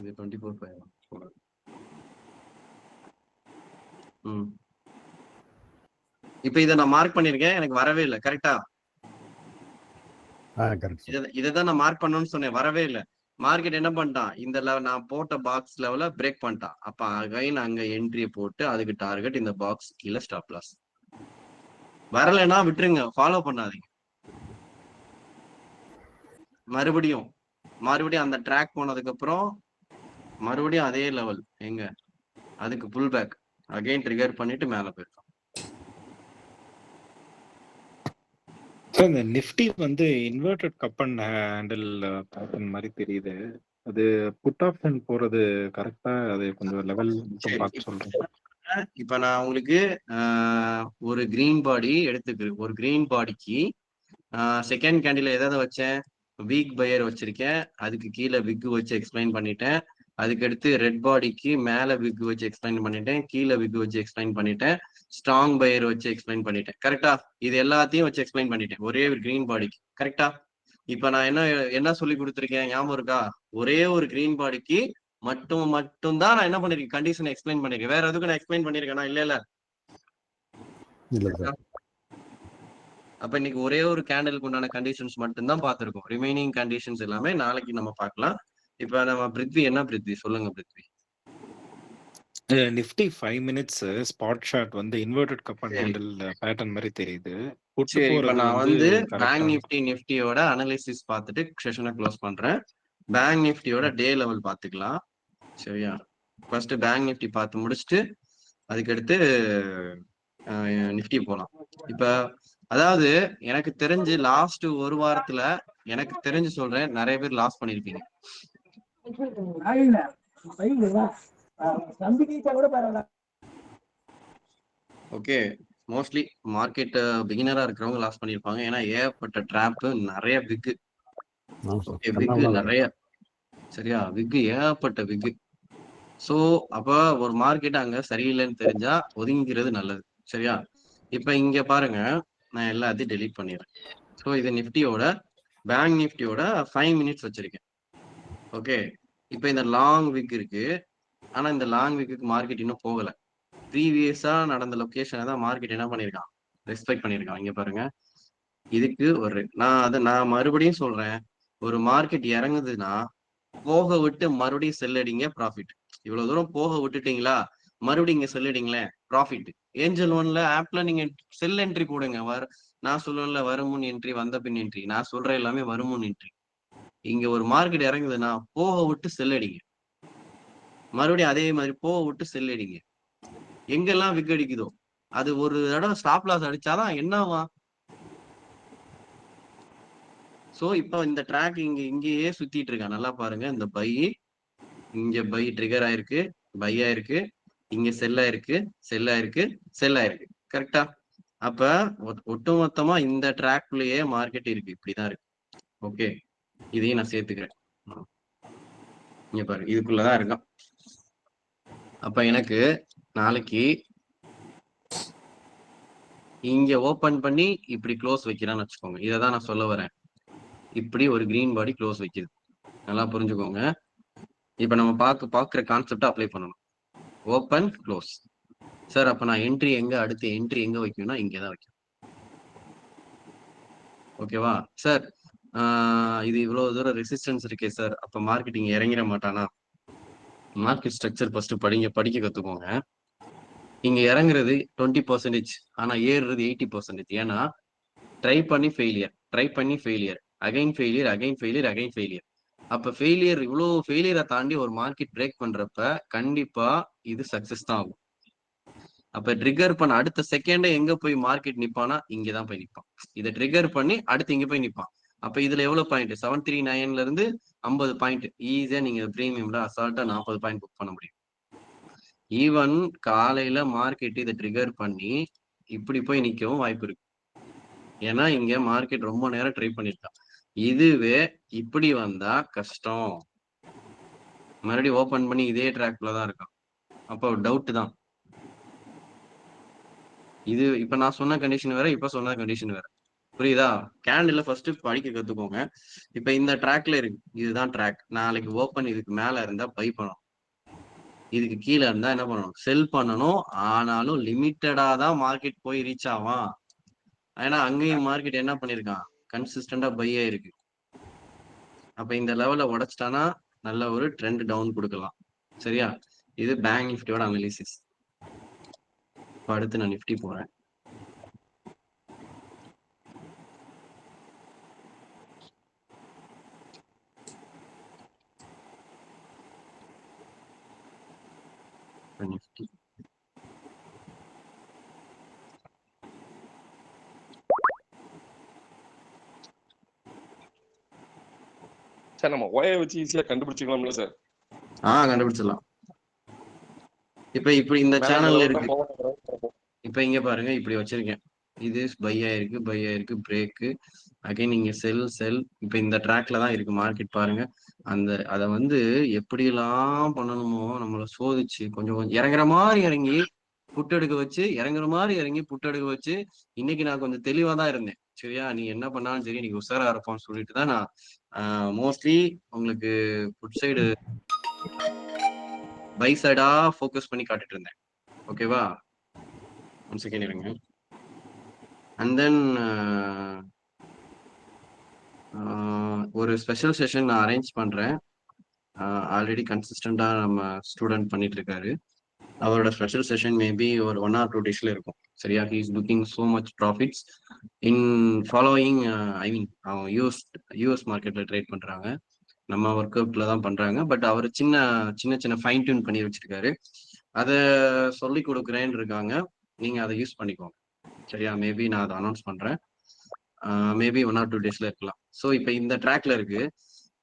இது 24 இப்ப இதை நான் மார்க் பண்ணிருக்கேன், எனக்கு வரவே இல்லை. கரெக்டா? இதைதான் நான் மார்க் பண்ணணும்னு சொன்னேன், வரவே இல்லை. மார்க்கெட் என்ன பண்ணிட்டான், இந்த நான் போட்ட பாக்ஸ் லெவல பிரேக் பண்ணிட்டான். அப்ப அகைன் அங்க என்ட்ரியை போட்டு அதுக்கு டார்கெட் இந்த பாக்ஸ் கீழே ஸ்டாப் லாஸ். வரலைன்னா விட்டுருங்க, ஃபாலோ பண்ணாதீங்க. மறுபடியும் அந்த ட்ராக் போனதுக்கு அப்புறம் மறுபடியும் அதே லெவல் எங்க, அதுக்கு புல் பேக் அகைன் ட்ரிகர் பண்ணிட்டு மேல போயிருக்கோம். இந்த நிஃப்டி வந்து inverted cup and handle pattern மாதிரி தெரியுது. அது புட் ஆப்ஷன் போறது கரெக்டா? அது கொஞ்சம் லெவல் பார்த்து சொல்றேன். இப்ப நான் உங்களுக்கு ஒரு கிரீன் பாடி எடுத்துக்கிறேன். ஒரு கிரீன் பாடிக்கு செகண்ட் கேண்டில் எதாவது வச்சேன், வீக் பையர் வச்சிருக்கேன், அதுக்கு கீழே விக் வச்சு எக்ஸ்பிளைன் பண்ணிட்டேன். அதுக்கடுத்து ரெட் பாடிக்கு மேல விக் வச்சு எக்ஸ்பிளைன் பண்ணிட்டேன், கீழே விக் வச்சு எக்ஸ்பிளைன் பண்ணிட்டேன், ஸ்ட்ராங் பையர் வச்சு எக்ஸ்பிளைன் பண்ணிட்டேன். கரெக்டா? இது எல்லாத்தையும் வச்சு எக்ஸ்பிளைன் பண்ணிட்டேன் ஒரே ஒரு கிரீன் பாடிக்கு. கரெக்டா? இப்ப நான் என்ன சொல்லி கொடுத்துருக்கேன் ஞாபகம் இருக்கா? ஒரே ஒரு கிரீன் பாடிக்கு மட்டும்தான் நான் என்ன பண்ணிருக்கேன், கண்டிஷன் எக்ஸ்பிளைன் பண்ணிருக்கேன். வேற எதுக்கு நான் எக்ஸ்பிளைன் பண்ணிருக்கேனா? இல்ல. அப்ப இன்னைக்கு ஒரே ஒரு கேண்டலுக்கு உண்டான கண்டிஷன்ஸ் மட்டும்தான் பார்த்திருக்கோம். ரிமைனிங் கண்டிஷன்ஸ் எல்லாமே நாளைக்கு நம்ம பார்க்கலாம். இப்ப நம்ம பிருத்வி என்ன பிருத்வி சொல்லுங்க Prithvi. Nifty 5 minutes spot shot வந்து inverted cup and handle pattern மாதிரி தெரியுது. சரி, இப்ப நான் பேங்க் நிஃப்டியோட அனலிசிஸ் பார்த்துட்டு செஷனை க்ளோஸ் பண்றேன். பேங்க் நிஃப்டியோட டே லெவல் பார்த்துக்கலாம். சரியா? ஃபர்ஸ்ட் பேங்க் நிஃப்டி பார்த்து முடிச்சுட்டு அதுக்கடுத்து நிஃப்டி போலாம். இப்ப அதாவது எனக்கு தெரிஞ்சு லாஸ்ட் ஒரு வாரத்துல எனக்கு தெரிஞ்சு சொல்றேன், நிறைய பேர் லாஸ் பண்ணிருப்பீங்க. ஓகே, மோஸ்ட்லி மார்க்கெட் பிகினரா இருக்கிறவங்க லாஸ் பண்ணிருப்பாங்க. ஏன்னா ஏகப்பட்ட ட்ராப், நிறைய விக்கு நிறைய. சரியா? விக்கு ஏகப்பட்ட விக்கு. சோ அப்ப ஒரு மார்க்கெட் அங்க சரியில்லைன்னு தெரிஞ்சா ஒதுங்கிறது நல்லது. சரியா? இப்ப இங்க பாருங்க, நான் எல்லாத்தையும் டெலீட் பண்ணிடுறேன். ஸோ இது நிஃப்டியோட பேங்க் நிஃப்டியோட 5 மினிட்ஸ் வச்சிருக்கேன். ஓகே, இப்போ இந்த லாங் விக் இருக்கு. ஆனா இந்த லாங் விக்கு மார்க்கெட் இன்னும் போகல. ப்ரீவியஸா நடந்த லொகேஷனை தான் மார்க்கெட் என்ன பண்ணிருக்கான், ரெஸ்பெக்ட் பண்ணிருக்கான். இங்க பாருங்க, இதுக்கு ஒரு நான் மறுபடியும் சொல்றேன், ஒரு மார்க்கெட் இறங்குதுன்னா போக விட்டு மறுபடியும் செல் அடிங்க, ப்ராஃபிட். இவ்வளவு தூரம் போக விட்டுட்டீங்களா, மறுபடியும் இங்க செல் அடிங்களே, ப்ராஃபிட். ஏஞ்சல் ஒன்ல ஆப்ல நீங்க செல் என்ட்ரி போடுங்க. நான் சொல்லுவேன்ல, வருமுன் என்ட்ரி வந்த பின் என்ட்ரி. நான் சொல்ற எல்லாமே வருமுன் என்ட்ரி. இங்க ஒரு மார்க்கெட் இறங்குதுன்னா போக விட்டு செல் அடிங்க, மறுபடியும் அதே மாதிரி போக விட்டு செல் அடிங்க. எங்கெல்லாம் விக் அடிக்குதோ அது ஒரு தடவை ஸ்டாப் லாஸ் அடிச்சாதான் என்னவா. சோ இப்ப இந்த ட்ராக் இங்கேயே சுத்திட்டு இருக்கா. நல்லா பாருங்க, இந்த பை இங்க பை ட்ரிகர் ஆயிருக்கு, பை ஆயிருக்கு, இங்க செல் ஆயிருக்கு, செல் ஆயிருக்கு, செல் ஆயிருக்கு. கரெக்டா? அப்ப ஒட்டுமொத்தமா இந்த ட்ராக்லயே மார்க்கெட் இருக்கு, இப்படிதான் இருக்கு. ஓகே, இதையும் நான் சேர்த்துக்கிறேன். இங்க பாருங்க, இதுக்குள்ளதான் இருக்கும். அப்ப எனக்கு நாளைக்கு இங்க ஓபன் பண்ணி இப்படி க்ளோஸ் வைக்கிறான்னு வச்சுக்கோங்க. இதை தான் நான் சொல்ல வரேன். இப்படி ஒரு கிரீன் பாடி க்ளோஸ் வைக்குது. நல்லா புரிஞ்சுக்கோங்க. இப்ப நம்ம பாக்குற கான்செப்ட் அப்ளை பண்ணணும். Open close. சார் அப்ப நான் என்ட்ரி எங்க அடுத்து என்ட்ரி எங்க வைக்கணும்னா இங்கதான் வைக்கணும். ஓகேவா சார்? இது இவ்வளவு தூரம் ரெசிஸ்டன்ஸ் இருக்கே சார், அப்ப மார்க்கெட்டிங் இறங்கிட மாட்டானா? மார்க்கெட் ஸ்ட்ரக்சர் ஃபர்ஸ்ட் படிக்க கத்துக்கோங்க. இங்க இறங்குறது 20%, ஆனா ஏறுறது 80%. ஏன்னா ட்ரை பண்ணி failure, again failure, again failure, again failure. அப்ப ஃபெயிலியர், இவ்வளவு ஃபெயிலியரை தாண்டி ஒரு மார்க்கெட் பிரேக் பண்றப்ப கண்டிப்பா இது சக்சஸ் தான் ஆகும். அப்ப ட்ரிகர் பண்ண அடுத்த செகண்டே எங்க போய் மார்க்கெட் நிப்பானா? இங்கதான் போய் நிப்பான். இதை ட்ரிகர் பண்ணி அடுத்து இங்க போய் நிப்பான். அப்ப இதுல எவ்வளவு பாயிண்ட்? 739ல இருந்து 50 பாயிண்ட். ஈஸியா நீங்க பிரீமியம்ல அசால்ட்டா 40 பாயிண்ட் புக் பண்ண முடியும். ஈவன் காலையில மார்க்கெட் இதை ட்ரிகர் பண்ணி இப்படி போய் நிக்கவும் வாய்ப்பு இருக்கு. ஏன்னா இங்க மார்க்கெட் ரொம்ப நேரம் ட்ரை பண்ணிருக்கான். இதுவே இப்படி வந்தா கஷ்டம். மறுபடியும் ஓபன் பண்ணி இதே ட்ராக்ல தான் இருக்கான். அப்போ டவுட் தான். இது இப்ப நான் சொன்ன கண்டிஷன் வேற, இப்ப சொன்ன கண்டிஷன் வேற. புரியுதா? கேண்டில்ல ஃபர்ஸ்ட் படிக்க கத்துக்கோங்க. இப்ப இந்த ட்ராக்ல இருக்கு, இதுதான் ட்ராக். நாளைக்கு ஓப்பன் இதுக்கு மேல இருந்தா பை பண்ணணும், இதுக்கு கீழே இருந்தா என்ன பண்ணணும்? செல் பண்ணணும். ஆனாலும் லிமிட்டடா தான் மார்க்கெட் போய் ரீச் ஆவான். ஏன்னா அங்கேயும் மார்க்கெட் என்ன பண்ணிருக்கான்? கன்சிஸ்டண்டா பை ஆயிருக்கு. அப்ப இந்த லெவலை உடைச்சிட்டானா நல்ல ஒரு ட்ரெண்ட் டவுன் கொடுக்கலாம். சரியா? இது பேங்க் நிஃப்டியோட அனாலிசிஸ். இப்ப அடுத்து நான் நிஃப்டி போறேன். நிஃப்டி சார் நம்ம ஒய வச்சு ஈஸியா கண்டுபிடிச்சிக்கலாம்ல சார்? கண்டுபிடிச்சிடலாம். இப்ப இப்படி இந்த சேனல்ல இருக்கு. இப்ப இங்க பாருங்க, இப்படி வச்சிருக்கேன். இது பை ஆயிருக்கு, பிரேக்கு, அகைன் நீங்க செல். இப்ப இந்த ட்ராக்ல தான் இருக்கு மார்க்கெட். பாருங்க, அதை வந்து எப்படி எல்லாம் பண்ணணுமோ நம்மள சோதிச்சு கொஞ்சம் இறங்குற மாதிரி இறங்கி புட் எடுக்க வச்சு, இன்னைக்கு நான் கொஞ்சம் தெளிவா தான் இருந்தேன். சரியா? நீ என்ன பண்ணாலும் சரி, நீங்க உஷாரா இருப்போம்னு சொல்லிட்டு தான் நான் மோஸ்ட்லி உங்களுக்கு புட் சைடு பை சைடா ஃபோக்கஸ் பண்ணி காட்டிட்டு இருந்தேன். ஓகேவா? ஒன் செகண்ட் இருங்க. அண்ட் தென் ஒரு ஸ்பெஷல் செஷன் நான் அரேஞ்ச் பண்றேன். ஆல்ரெடி கன்சிஸ்டண்டா நம்ம ஸ்டூடெண்ட் பண்ணிட்டு இருக்காரு. அவரோட ஸ்பெஷல் செஷன் மேபி ஒரு 1 or 2 daysல இருக்கும். சரியா? He is looking so much profits in following. அவங்க யூஎஸ் மார்க்கெட்ல ட்ரேட் பண்றாங்க. நம்ம ஒர்க் அவுட்ல தான் பண்றாங்க. பட் அவர் சின்ன ஃபைன் டியூன் பண்ணி வச்சிருக்காரு. அதை சொல்லி கொடுக்குறேன்னு இருக்காங்க. நீங்க அதை யூஸ் பண்ணிக்கோங்க. சரியா? மேபி நான் அதை அனௌன்ஸ் பண்றேன். மேபி 1 or 2 daysல இருக்கலாம். ஸோ இப்போ இந்த ட்ராக்ல இருக்கு.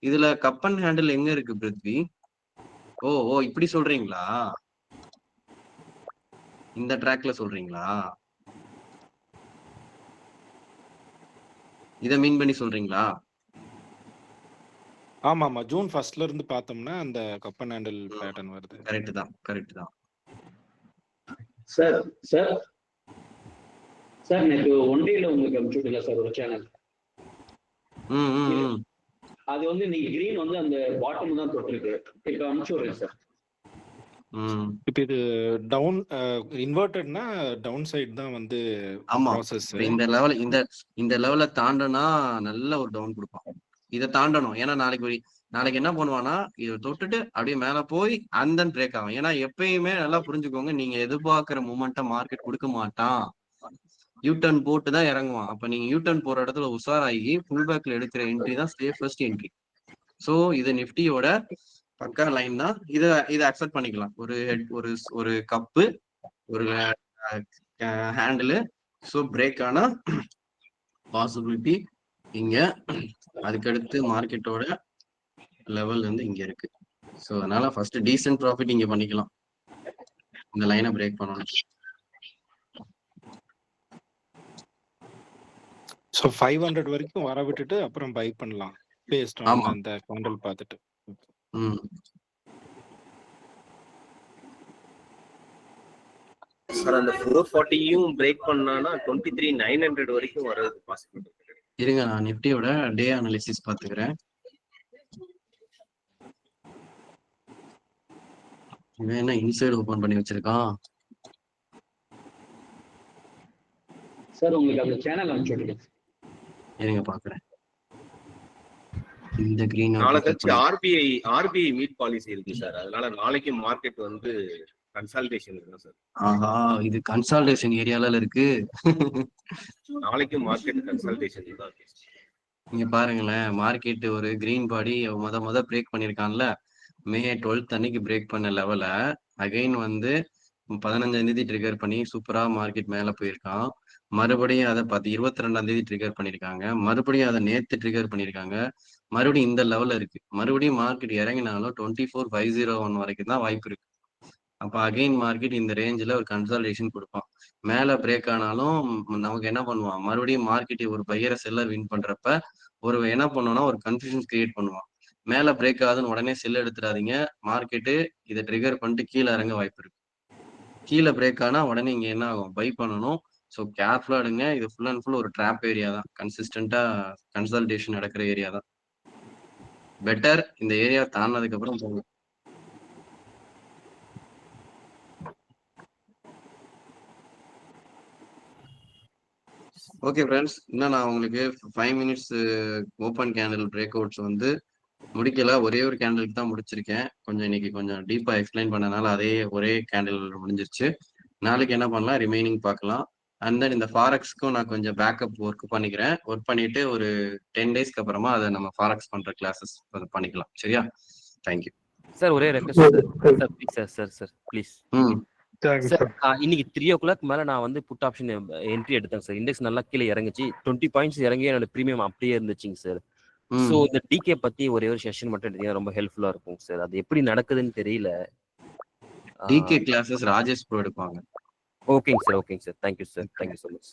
இதுல கப் அண்ட் ஹேண்டில் எங்க இருக்கு பிருத்வி? ஓ இப்படி சொல்றீங்களா? இந்த ட்ராக்ல சொல்றீங்களா? இதை மீன் பண்ணி சொல்றீங்களா? ஆமா ஜூன் 1st இருந்து பார்த்தோம்னா அந்த கப் அண்ட் ஹேண்டில் பேட்டர்ன் வருது. கரெக்ட் தான். சார் நேற்று ஒன் டேல உங்களுக்கு அனுப்பிச்சுட்டீங்களா சார் ஒரு சேனல்? அது வந்து இன்னைக்கு கிரீன் வந்து அந்த பாட்டம் தான் தொட்டிருக்கு. இப்ப அனுப்பிச்சு விடுறேன் சார். இப்போ இது டவுன் இன்வெர்ட்டட்னா டவுன் சைடு தான் வந்து ப்ராசஸ். இந்த லெவல தாண்டனா நல்ல ஒரு டவுன் கொடுப்பான். இதை தாண்டணும். ஏன்னா நாளைக்கு என்ன பண்ணுவானா, இதை தொட்டுட்டு அப்படியே மேல போய் அந்த பிரேக் ஆகும். ஏன்னா எப்பயுமே நல்லா புரிஞ்சுக்கோங்க, நீங்க எதிர்பார்க்கிற மூமெண்ட்டை மார்க்கெட் கொடுக்க மாட்டான். யூட்டர்ன் போட்டு தான் இறங்குவான். அப்ப நீங்க யூட்டர்ன் போற இடத்துல உஷாராகி ஃபுல் பேக்ல எடுக்கிற என்ட்ரி தான் சேஃபஸ்ட் என்ட்ரி. ஸோ இது நிஃப்டியோட பக்கா லைன் தான். இதை அக்செப்ட் பண்ணிக்கலாம். ஒரு கப்பு, ஒரு ஹேண்டில். ஸோ பிரேக் ஆனா பாசிபிலிட்டி இங்க, அதுக்கடுத்து மார்க்கெட்டோட லெவல் வந்து இங்க இருக்கு. ஸோ அதனால ஃபர்ஸ்ட் டீசென்ட் ப்ராஃபிட் இங்க பண்ணிக்கலாம். இந்த லைனை பிரேக் பண்ணணும். ஸோ 500 வரைக்கும் வர விட்டுட்டு அப்புறம் பை பண்ணலாம் பேஸ்ட் ஆன் அந்த கவுண்டல் பார்த்துட்டு. சார் அந்த 440யும் பிரேக் பண்ணானா 23,900 வரைக்கும் வர்றது பாசிபிள். இருங்க, நான் நிஃப்டியோட டே அனாலிசிஸ் பார்த்துக்கிறேன். இவன் என்ன இன்சைடு ஓபன் பண்ணி வச்சிருக்கான்? சார் உங்களுக்கு அந்த சேனல் அனுப்பிச்சுடுங்க. இருங்க பாக்குறேன். இந்த கிரீன் நாளைக்கு ஆர்பிஐ மீட் பாலிசி இருக்கு சார். அதனால நாளைக்கு மார்க்கெட் வந்து கன்சால்டேஷன் இருக்கு சார். ஆஹா, இது கன்சால்டேஷன் ஏரியால இருக்கு. நாளைக்கு மார்க்கெட் கன்சல்டேஷன் தான் இருக்கு. நீங்க பாருங்களேன், மார்க்கெட் ஒரு கிரீன் பாடி முத பிரேக் பண்ணிருக்கான்ல, மே 12 அன்னைக்கு பிரேக் பண்ண லெவல அகைன் வந்து 15ஆம் தேதி ட்ரிகர் பண்ணி சூப்பரா மார்க்கெட் மேல போயிருக்கான். மறுபடியும் அதை 22ஆம் தேதி ட்ரிகர் பண்ணிருக்காங்க. மறுபடியும் அதை நேத்து ட்ரிகர் பண்ணிருக்காங்க. மறுபடியும் இந்த லெவல்ல இருக்கு. மறுபடியும் மார்க்கெட் இறங்கினாலும் 24,501 வரைக்கும் தான் வாய்ப்பு இருக்கு. அப்ப அகைன் மார்க்கெட் இந்த ரேஞ்சில் ஒரு கன்சால்டேஷன் கொடுப்பான். மேல பிரேக் ஆனாலும் நமக்கு என்ன பண்ணுவான், மறுபடியும் மார்க்கெட் ஒரு பையரை செல்லர் வின் பண்றப்ப ஒரு என்ன பண்ணுவோம்னா ஒரு கன்ஃபியூஷன் கிரியேட் பண்ணுவான். மேல பிரேக் ஆகுதுன்னு உடனே செல் எடுத்துடாதீங்க. மார்க்கெட்டு இதை ட்ரிகர் பண்ணிட்டு கீழே இறங்க வாய்ப்பு இருக்கு. கீழே பிரேக் ஆனா உடனே இங்க என்ன ஆகும், பை பண்ணணும். ஸோ கேர்ஃபுல்லா எடுங்க. இது ஃபுல் அண்ட் ஃபுல் ஒரு ட்ராப் ஏரியா தான். கன்சிஸ்டண்டா கன்சல்டேஷன் நடக்கிற ஏரியா தான். பெட்டர் இந்த ஏரியா தாண்டினதுக்கு அப்புறம் போங்க. ஓகே ஃப்ரெண்ட்ஸ், இன்னும் நான் உங்களுக்கு 5 minutes open candle break outs வந்து முடிக்கல. ஒரே ஒரு கேண்டிலுக்கு தான் முடிச்சிருக்கேன். இன்னைக்கு கொஞ்சம் டீப்பா எக்ஸ்பிளைன் பண்ணனால அதே ஒரே கேண்டில் முடிஞ்சிருச்சு. நாளைக்கு என்ன பண்ணலாம், ரிமைனிங் பார்க்கலாம். அண்ட் தென் இந்த ஃபாரெக்ஸ்க்கும் நான் கொஞ்சம் பேக்கப் ஒர்க் பண்ணிக்கிறேன். ஒர்க் பண்ணிட்டு ஒரு 10 டேஸ்க்கு அப்புறமா அதை நம்ம ஃபாரெக்ஸ் பண்ற கிளாஸஸ் பண்ணிக்கலாம். சரியா? Thank you sir. ஒரே ரெக்வெஸ்ட் சார் ப்ளீஸ். சார் இன்னைக்கு 3 o'clock மேல நான் வந்து புட் ஆப்ஷன் என்ட்ரி எடுத்தேன் சார். இண்டெக்ஸ் நல்லா கீழே இறங்குச்சு. 20 பாயிண்ட்ஸ் இறங்கி என்னோட ப்ரீமியம் அப்படியே இருந்துச்சுங்க சார். ஸோ இந்த டிகே பத்தி ஒரே ஒரு செஷன் மட்டும் எடுத்தீங்கன்னா ரொம்ப ஹெல்ப்ஃபுல்லா இருக்கும் சார். அது எப்படி நடக்குதுன்னு தெரியல. டிகே கிளாஸஸ் ராஜேஷ் ப்ரோ எடுப்பாங்க. ஓகேங்க sir. Thank you sir. Thank you so much.